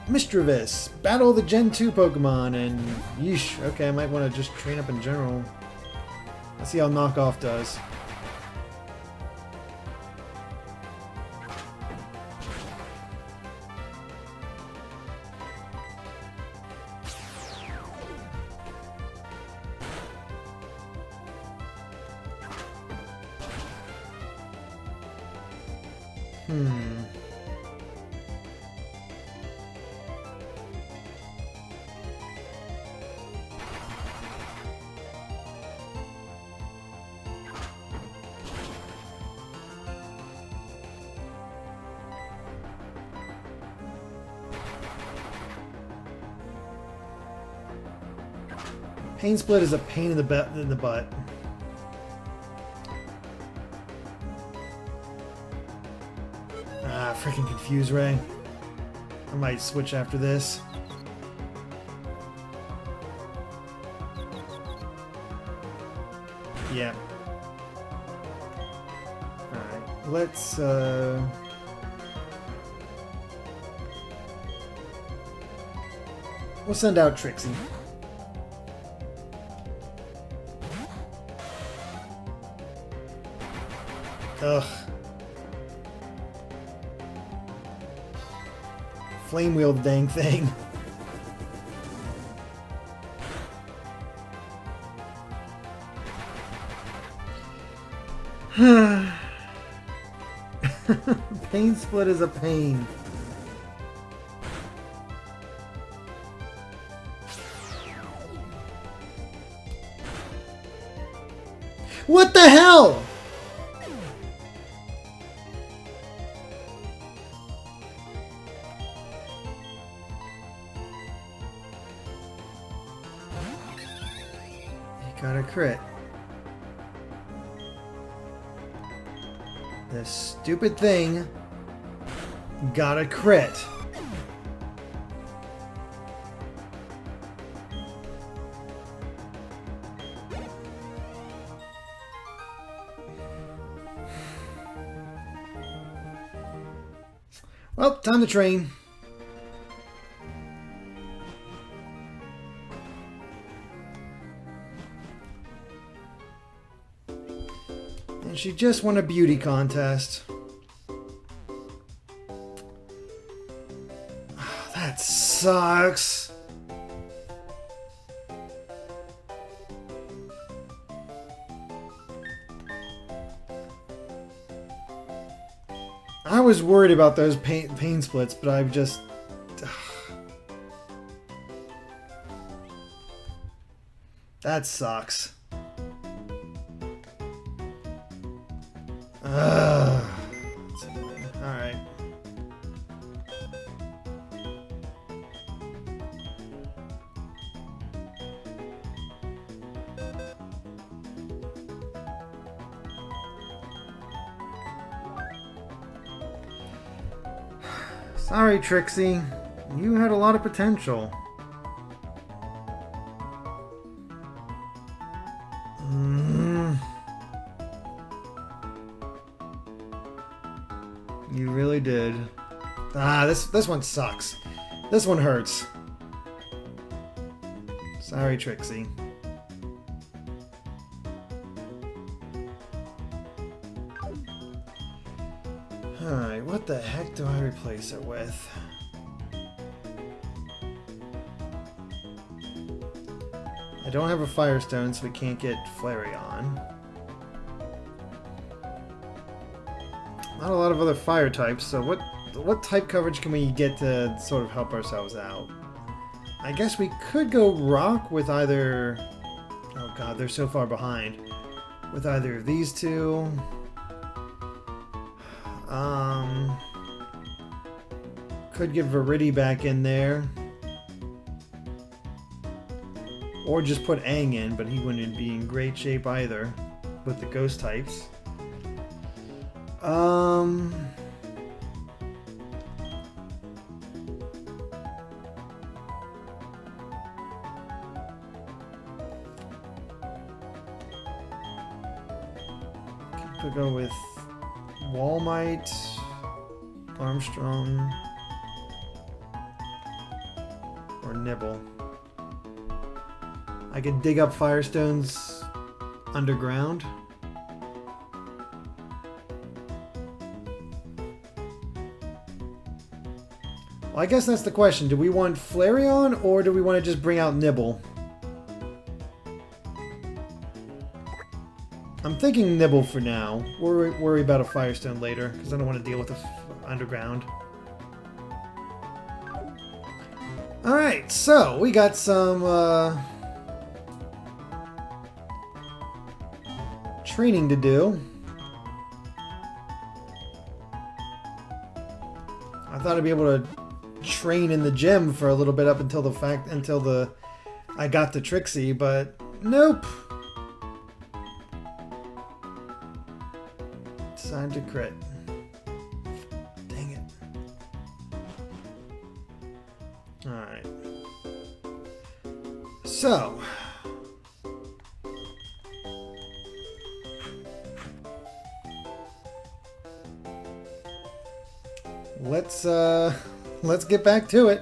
Speaker 1: Mischievous. Battle the Gen 2 Pokemon, and yeesh. Okay, I might want to just train up in general. Let's see how knockoff does. Pain Split is a pain in the butt. Ah, freaking Confuse Ray. I might switch after this. Yeah. Alright, let's we'll send out Trixie. Ugh. Flame wheel the dang thing. Pain Split is a pain. What the hell? Got a crit. This stupid thing got a crit. Well, time to train. And she just won a beauty contest. That sucks. I was worried about those pain splits, but I've just... That sucks. Alright. Sorry, Trixie. You had a lot of potential. You really did. Ah, this one sucks. This one hurts. Sorry, Trixie. Alright, what the heck do I replace it with? I don't have a Firestone, so we can't get Flareon. Not a lot of other fire types, so what type coverage can we get to sort of help ourselves out? I guess we could go rock with either... Oh god, they're so far behind. With either of these two. Could get Viridi back in there. Or just put Aang in, but he wouldn't be in great shape either with the ghost types. Could go with Walmite, Armstrong, or Nibble. I could dig up Firestones underground. Well, I guess that's the question. Do we want Flareon or do we want to just bring out Nibble? I'm thinking Nibble for now. We'll worry about a Firestone later because I don't want to deal with the underground. Alright, so we got some training to do. I thought I'd be able to train in the gym for a little bit up until I got to Trixie, but nope. Time to crit. Dang it. Alright. So. Let's get back to it.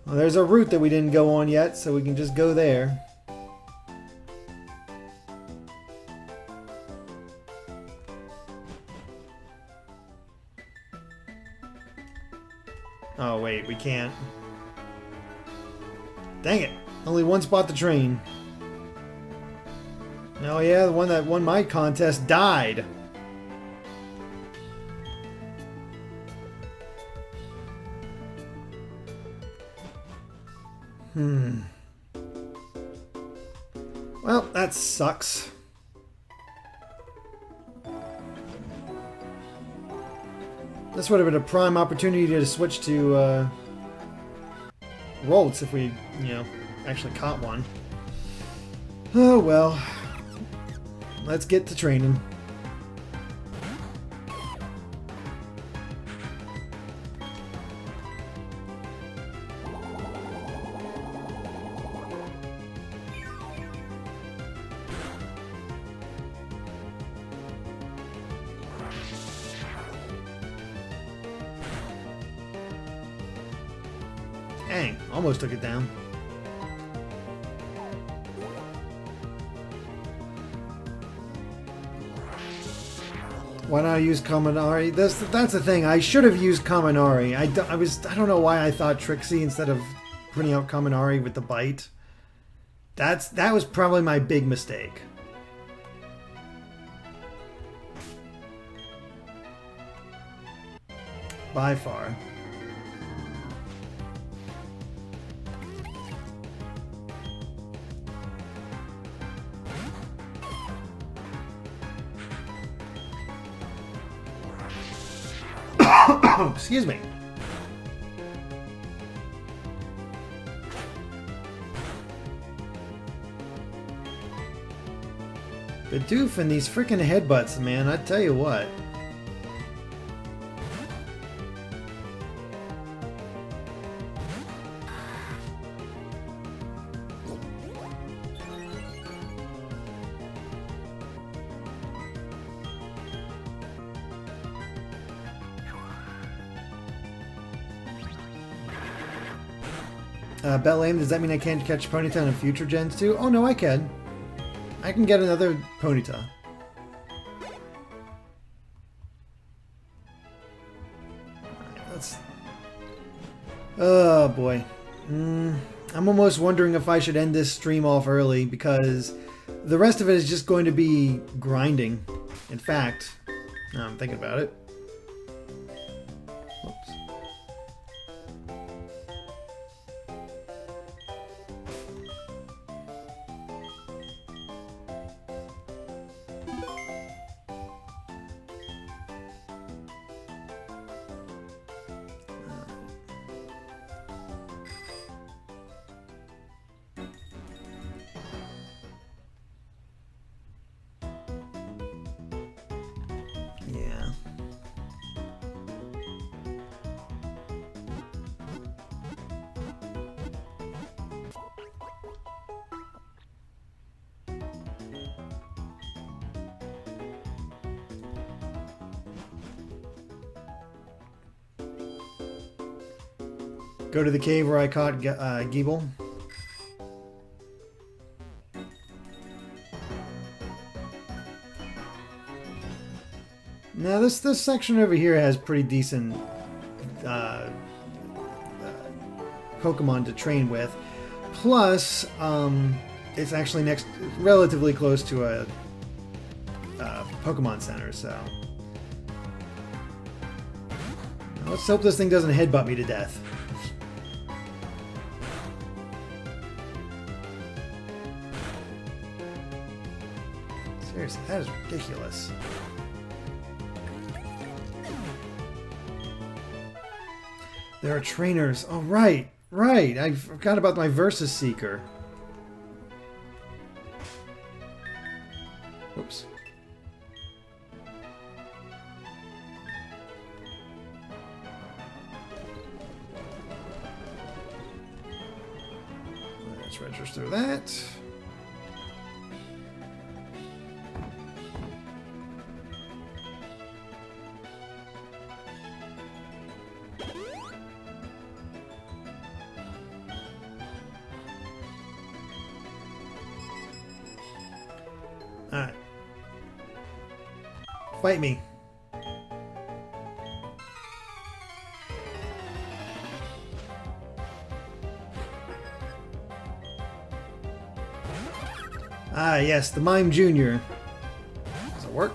Speaker 1: Well, there's a route that we didn't go on yet, so we can just go there. Oh wait, we can't. Dang it! Only one spot to train. Oh yeah, the one that won my contest died. Well, that sucks. This would have been a prime opportunity to switch to Rolts if we, actually caught one. Oh well. Let's get to training. Dang, almost took it down. Why not use Kaminari? That's the thing. I should have used Kaminari. I don't know why I thought Trixie instead of putting out Kaminari with the bite. That was probably my big mistake. By far. Excuse me. Bidoof and these freaking headbutts, man, I tell you what. Bellame, does that mean I can't catch Ponyta in future gens too? Oh no, I can. I can get another Ponyta. Let's... Oh boy. I'm almost wondering if I should end this stream off early because the rest of it is just going to be grinding. In fact, now I'm thinking about it. Oops. Yeah. Go to the cave where I caught Gible. Now this section over here has pretty decent Pokemon to train with. Plus, it's actually relatively close to a Pokemon Center, so let's hope this thing doesn't headbutt me to death. Seriously, that is ridiculous. There are trainers. Oh, right. I forgot about my Versus Seeker. Oops. Let's register that. Alright. Fight me. Ah, yes, the Mime Jr. Does it work?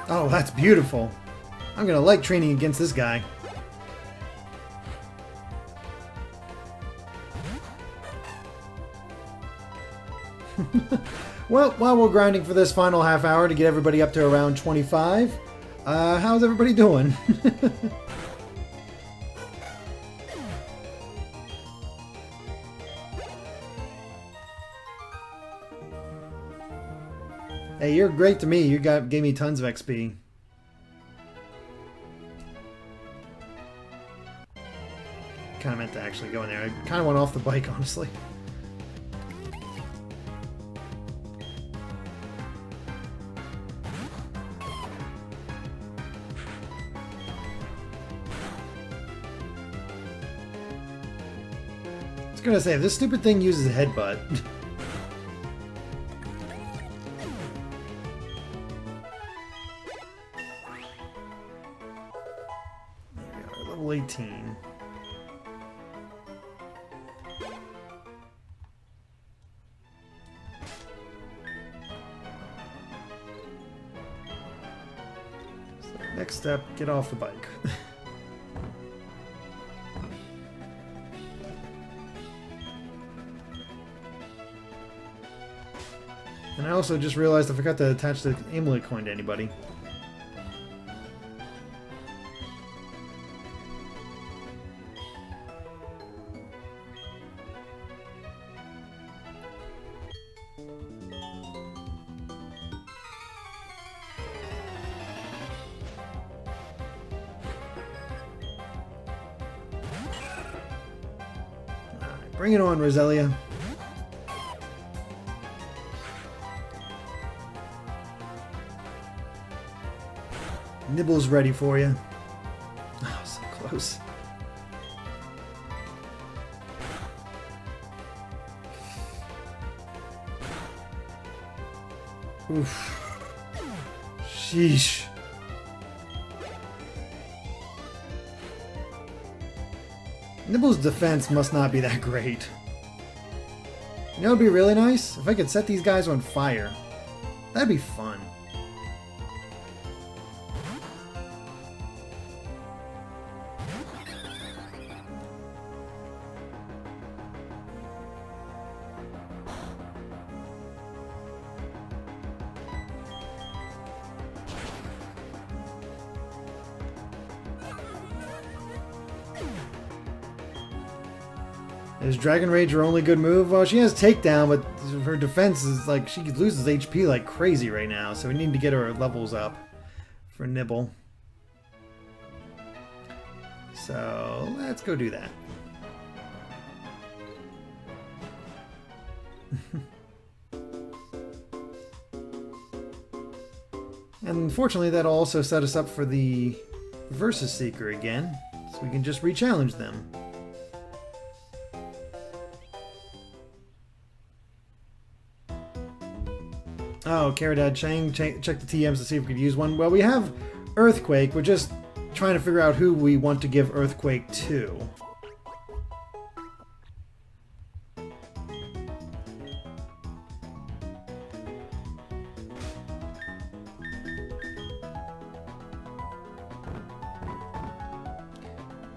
Speaker 1: Oh, that's beautiful. I'm gonna like training against this guy. Well, while we're grinding for this final half hour to get everybody up to around 25, how's everybody doing? Hey, you're great to me. You gave me tons of XP. Kind of meant to actually go in there. I kind of went off the bike, honestly. I was gonna say, this stupid thing uses a headbutt. There we are, level 18. So next step, get off the bike. And I also just realized I forgot to attach the amulet coin to anybody. Alright, bring it on, Roselia. Nibble's ready for you. Oh, so close. Oof. Sheesh. Nibble's defense must not be that great. You know what would be really nice? If I could set these guys on fire. That'd be fun. Is Dragon Rage her only good move? Well, she has Takedown, but her defense is like, she loses HP like crazy right now, so we need to get her levels up for Nibble. So, let's go do that. And unfortunately, that'll also set us up for the Versus Seeker again, so we can just re-challenge them. Oh, Caradad Chang, check the TMs to see if we could use one. Well, we have Earthquake. We're just trying to figure out who we want to give Earthquake to.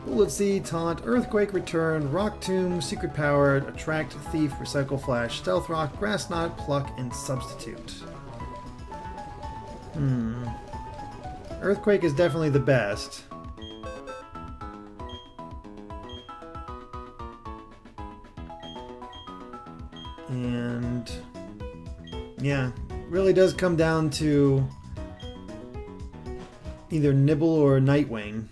Speaker 1: Bullet Seed, Taunt, Earthquake, Return, Rock Tomb, Secret Power, Attract, Thief, Recycle Flash, Stealth Rock, Grass Knot, Pluck, and Substitute. Earthquake is definitely the best. And yeah, really does come down to either Nibble or Nightwing.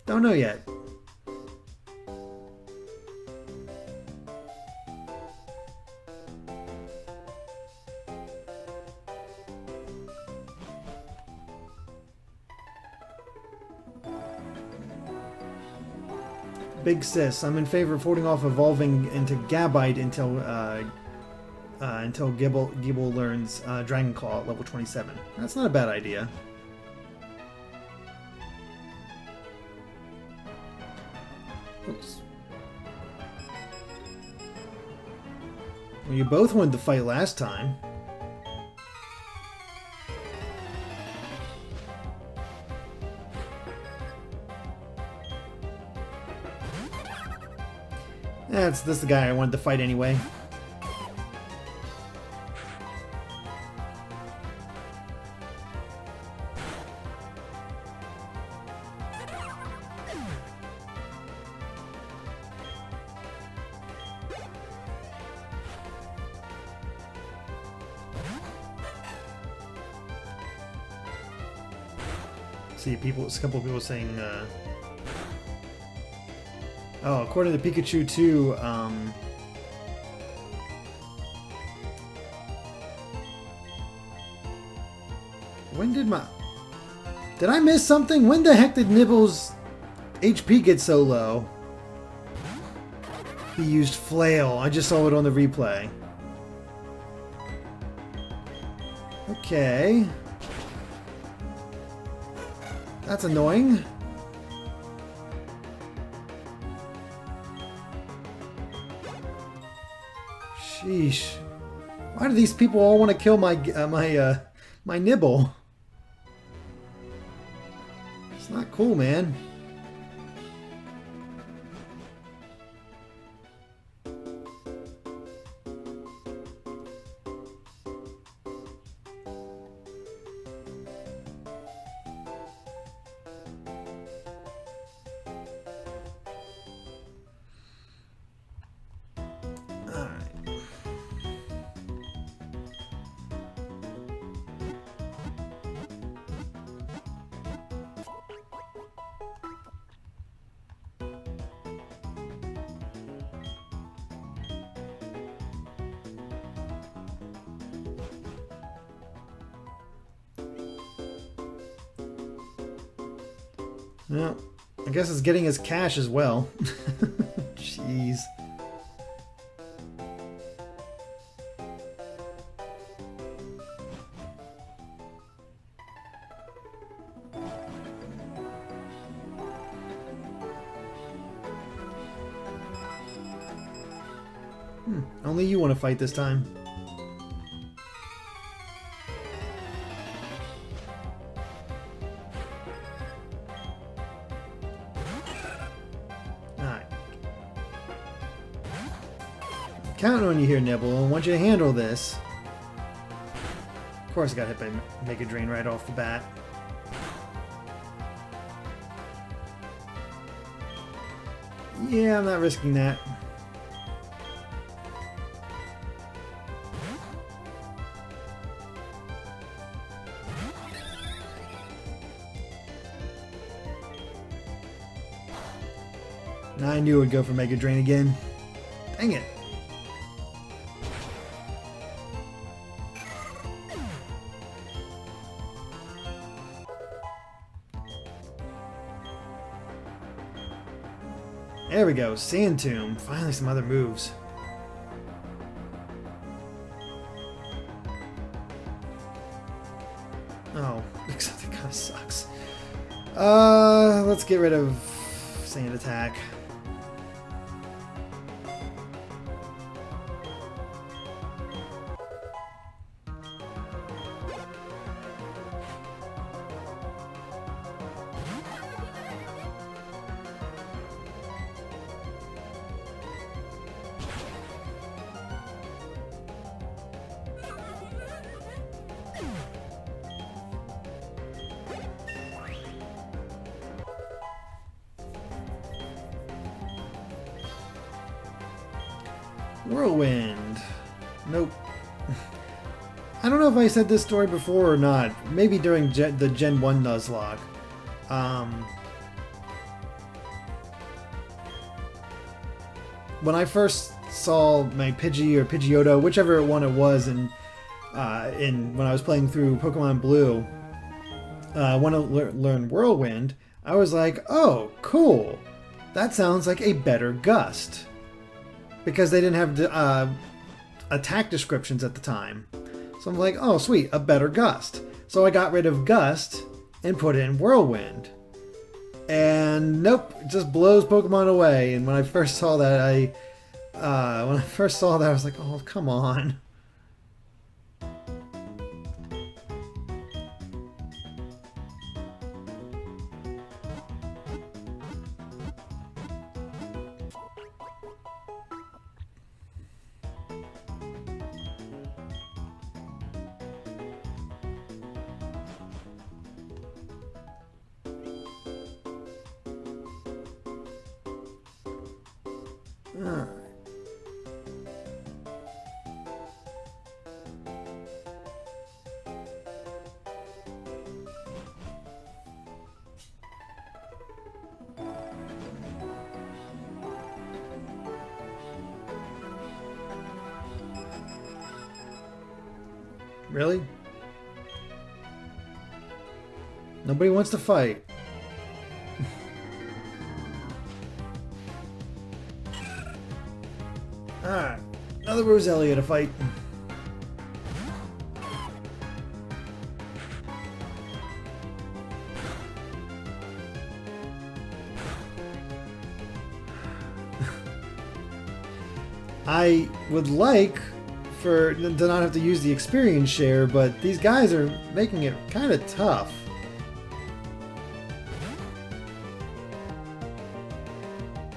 Speaker 1: Don't know yet. Big Sis, I'm in favor of holding off evolving into Gabite until Gible learns Dragon Claw at level 27. That's not a bad idea. Oops. Well, you both wanted to fight last time. This is the guy I wanted to fight anyway. See, a couple of people saying, oh, according to Pikachu 2, when did I miss something? When the heck did Nibble's HP get so low? He used Flail. I just saw it on the replay. Okay. That's annoying. Sheesh. Why do these people all want to kill my my Nibble? It's not cool, man. Well, I guess it's getting his cash as well. Jeez. Only you want to fight this time. Alright. Counting on you here, Nibble. I want you to handle this. Of course I got hit by Mega Drain right off the bat. Yeah, I'm not risking that. I knew it would go for Mega Drain again. Dang it. There we go. Sand Tomb. Finally some other moves. Oh, except it kind of sucks. Let's get rid of Sand Attack. Whirlwind. Nope. I don't know if I said this story before or not. Maybe during the Gen 1 Nuzlocke. When I first saw my Pidgey or Pidgeotto, whichever one it was, when I was playing through Pokemon Blue, I want to learn Whirlwind, I was like, oh, cool. That sounds like a better Gust. Because they didn't have attack descriptions at the time. So I'm like, oh sweet, a better Gust. So I got rid of Gust and put in Whirlwind. And nope, it just blows Pokemon away. And when I first saw that, I was like, oh, come on. Alright. Really? Nobody wants to fight. Alright, another Roselia to fight. I would like to not have to use the experience share, but these guys are making it kind of tough.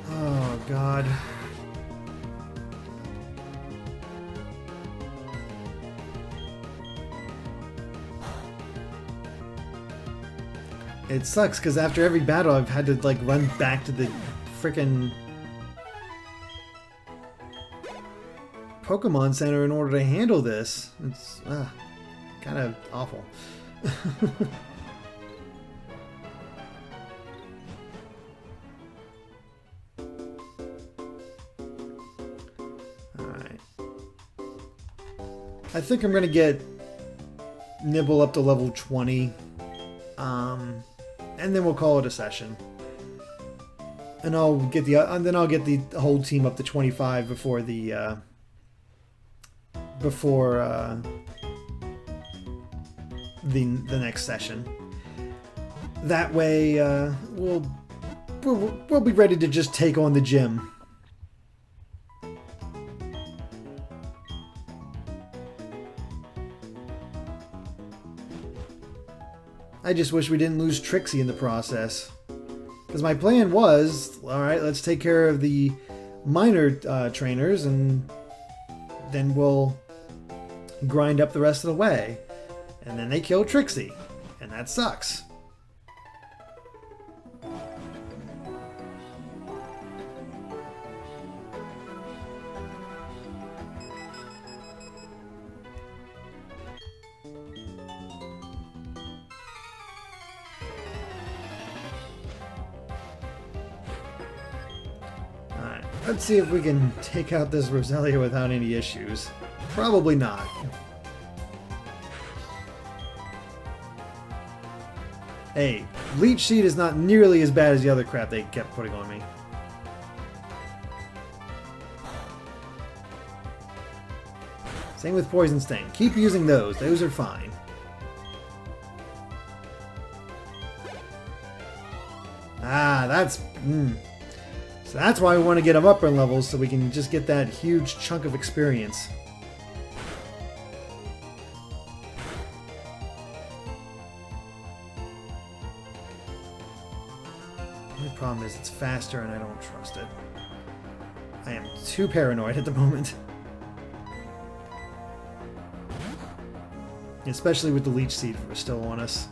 Speaker 1: Oh, God. It sucks because after every battle I've had to like run back to the frickin' Pokemon Center in order to handle this. It's kind of awful. Alright. I think I'm going to get Nibble up to level 20. and then we'll call it a session. And I'll get the whole team up to 25 before the next session. That way, we'll be ready to just take on the gym. I just wish we didn't lose Trixie in the process. Because my plan was, alright, let's take care of the minor trainers and then we'll grind up the rest of the way. And then they kill Trixie. And that sucks. Let's see if we can take out this Roselia without any issues. Probably not. Hey, Leech Seed is not nearly as bad as the other crap they kept putting on me. Same with Poison Sting. Keep using those. Those are fine. Ah, that's... So that's why we want to get them up in levels, so we can just get that huge chunk of experience. The only problem is it's faster and I don't trust it. I am too paranoid at the moment. Especially with the Leech Seed still on us.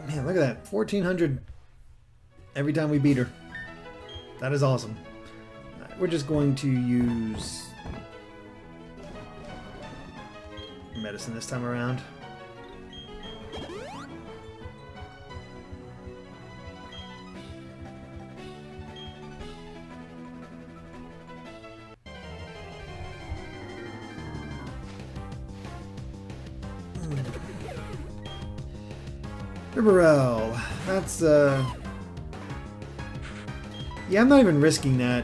Speaker 1: Man, look at that. 1,400 every time we beat her. That is awesome. We're just going to use medicine this time around. Gible, that's yeah, I'm not even risking that.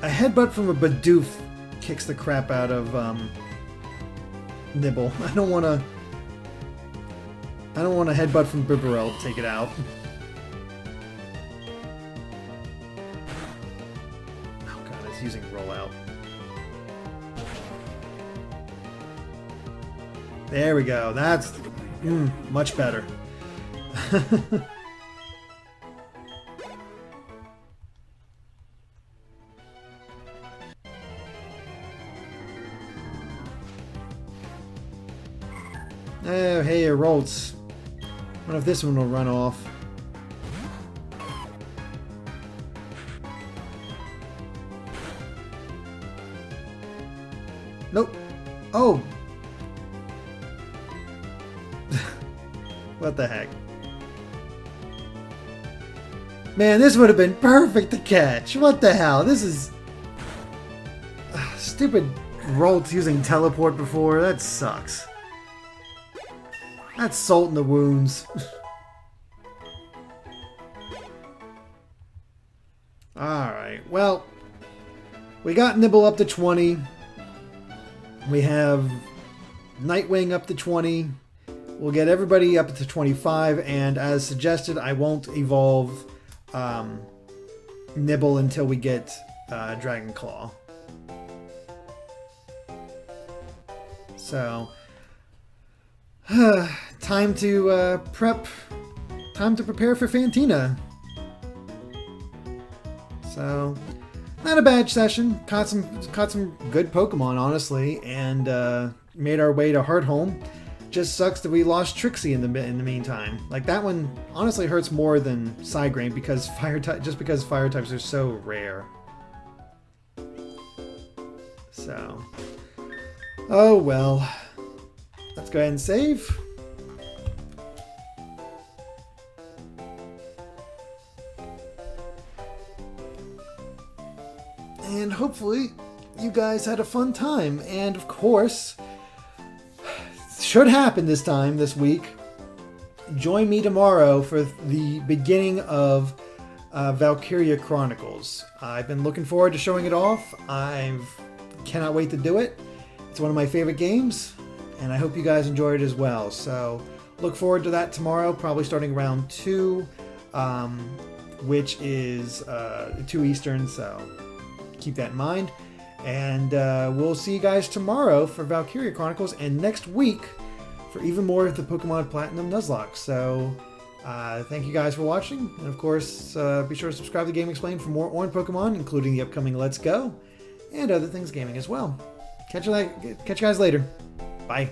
Speaker 1: A headbutt from a Bidoof kicks the crap out of Nibble. I don't want a headbutt from Gible to take it out. Oh god, it's using rollout. There we go. That's much better. Oh, hey, it rolls. Wonder if this one will run off. Nope. Oh! What the heck? Man, this would have been perfect to catch. What the hell? This is... stupid Rolt's using teleport before. That sucks. That's salt in the wounds. Alright, well, we got Nibble up to 20. We have Nightwing up to 20. We'll get everybody up to 25, and as suggested, I won't evolve Nibble until we get Dragon Claw. So... time to prepare for Fantina. So, not a bad session. Caught some good Pokemon, honestly, and made our way to Hearthome. Just sucks that we lost Trixie in the meantime. Like, that one honestly hurts more than Psygrain because fire types are so rare. So So, oh well. Let's go ahead and save. And hopefully you guys had a fun time. And of course, should happen this week. Join me tomorrow for the beginning of Valkyria Chronicles. I've been looking forward to showing it off. I cannot wait to do it. It's one of my favorite games, and I hope you guys enjoy it as well. So look forward to that tomorrow, probably starting around 2, which is 2 Eastern, so keep that in mind. And we'll see you guys tomorrow for Valkyria Chronicles, and next week for even more of the Pokemon Platinum Nuzlocke. So thank you guys for watching, and of course be sure to subscribe to Game Explained for more on Pokemon, including the upcoming Let's Go and other things gaming as well. Catch you guys later. Bye.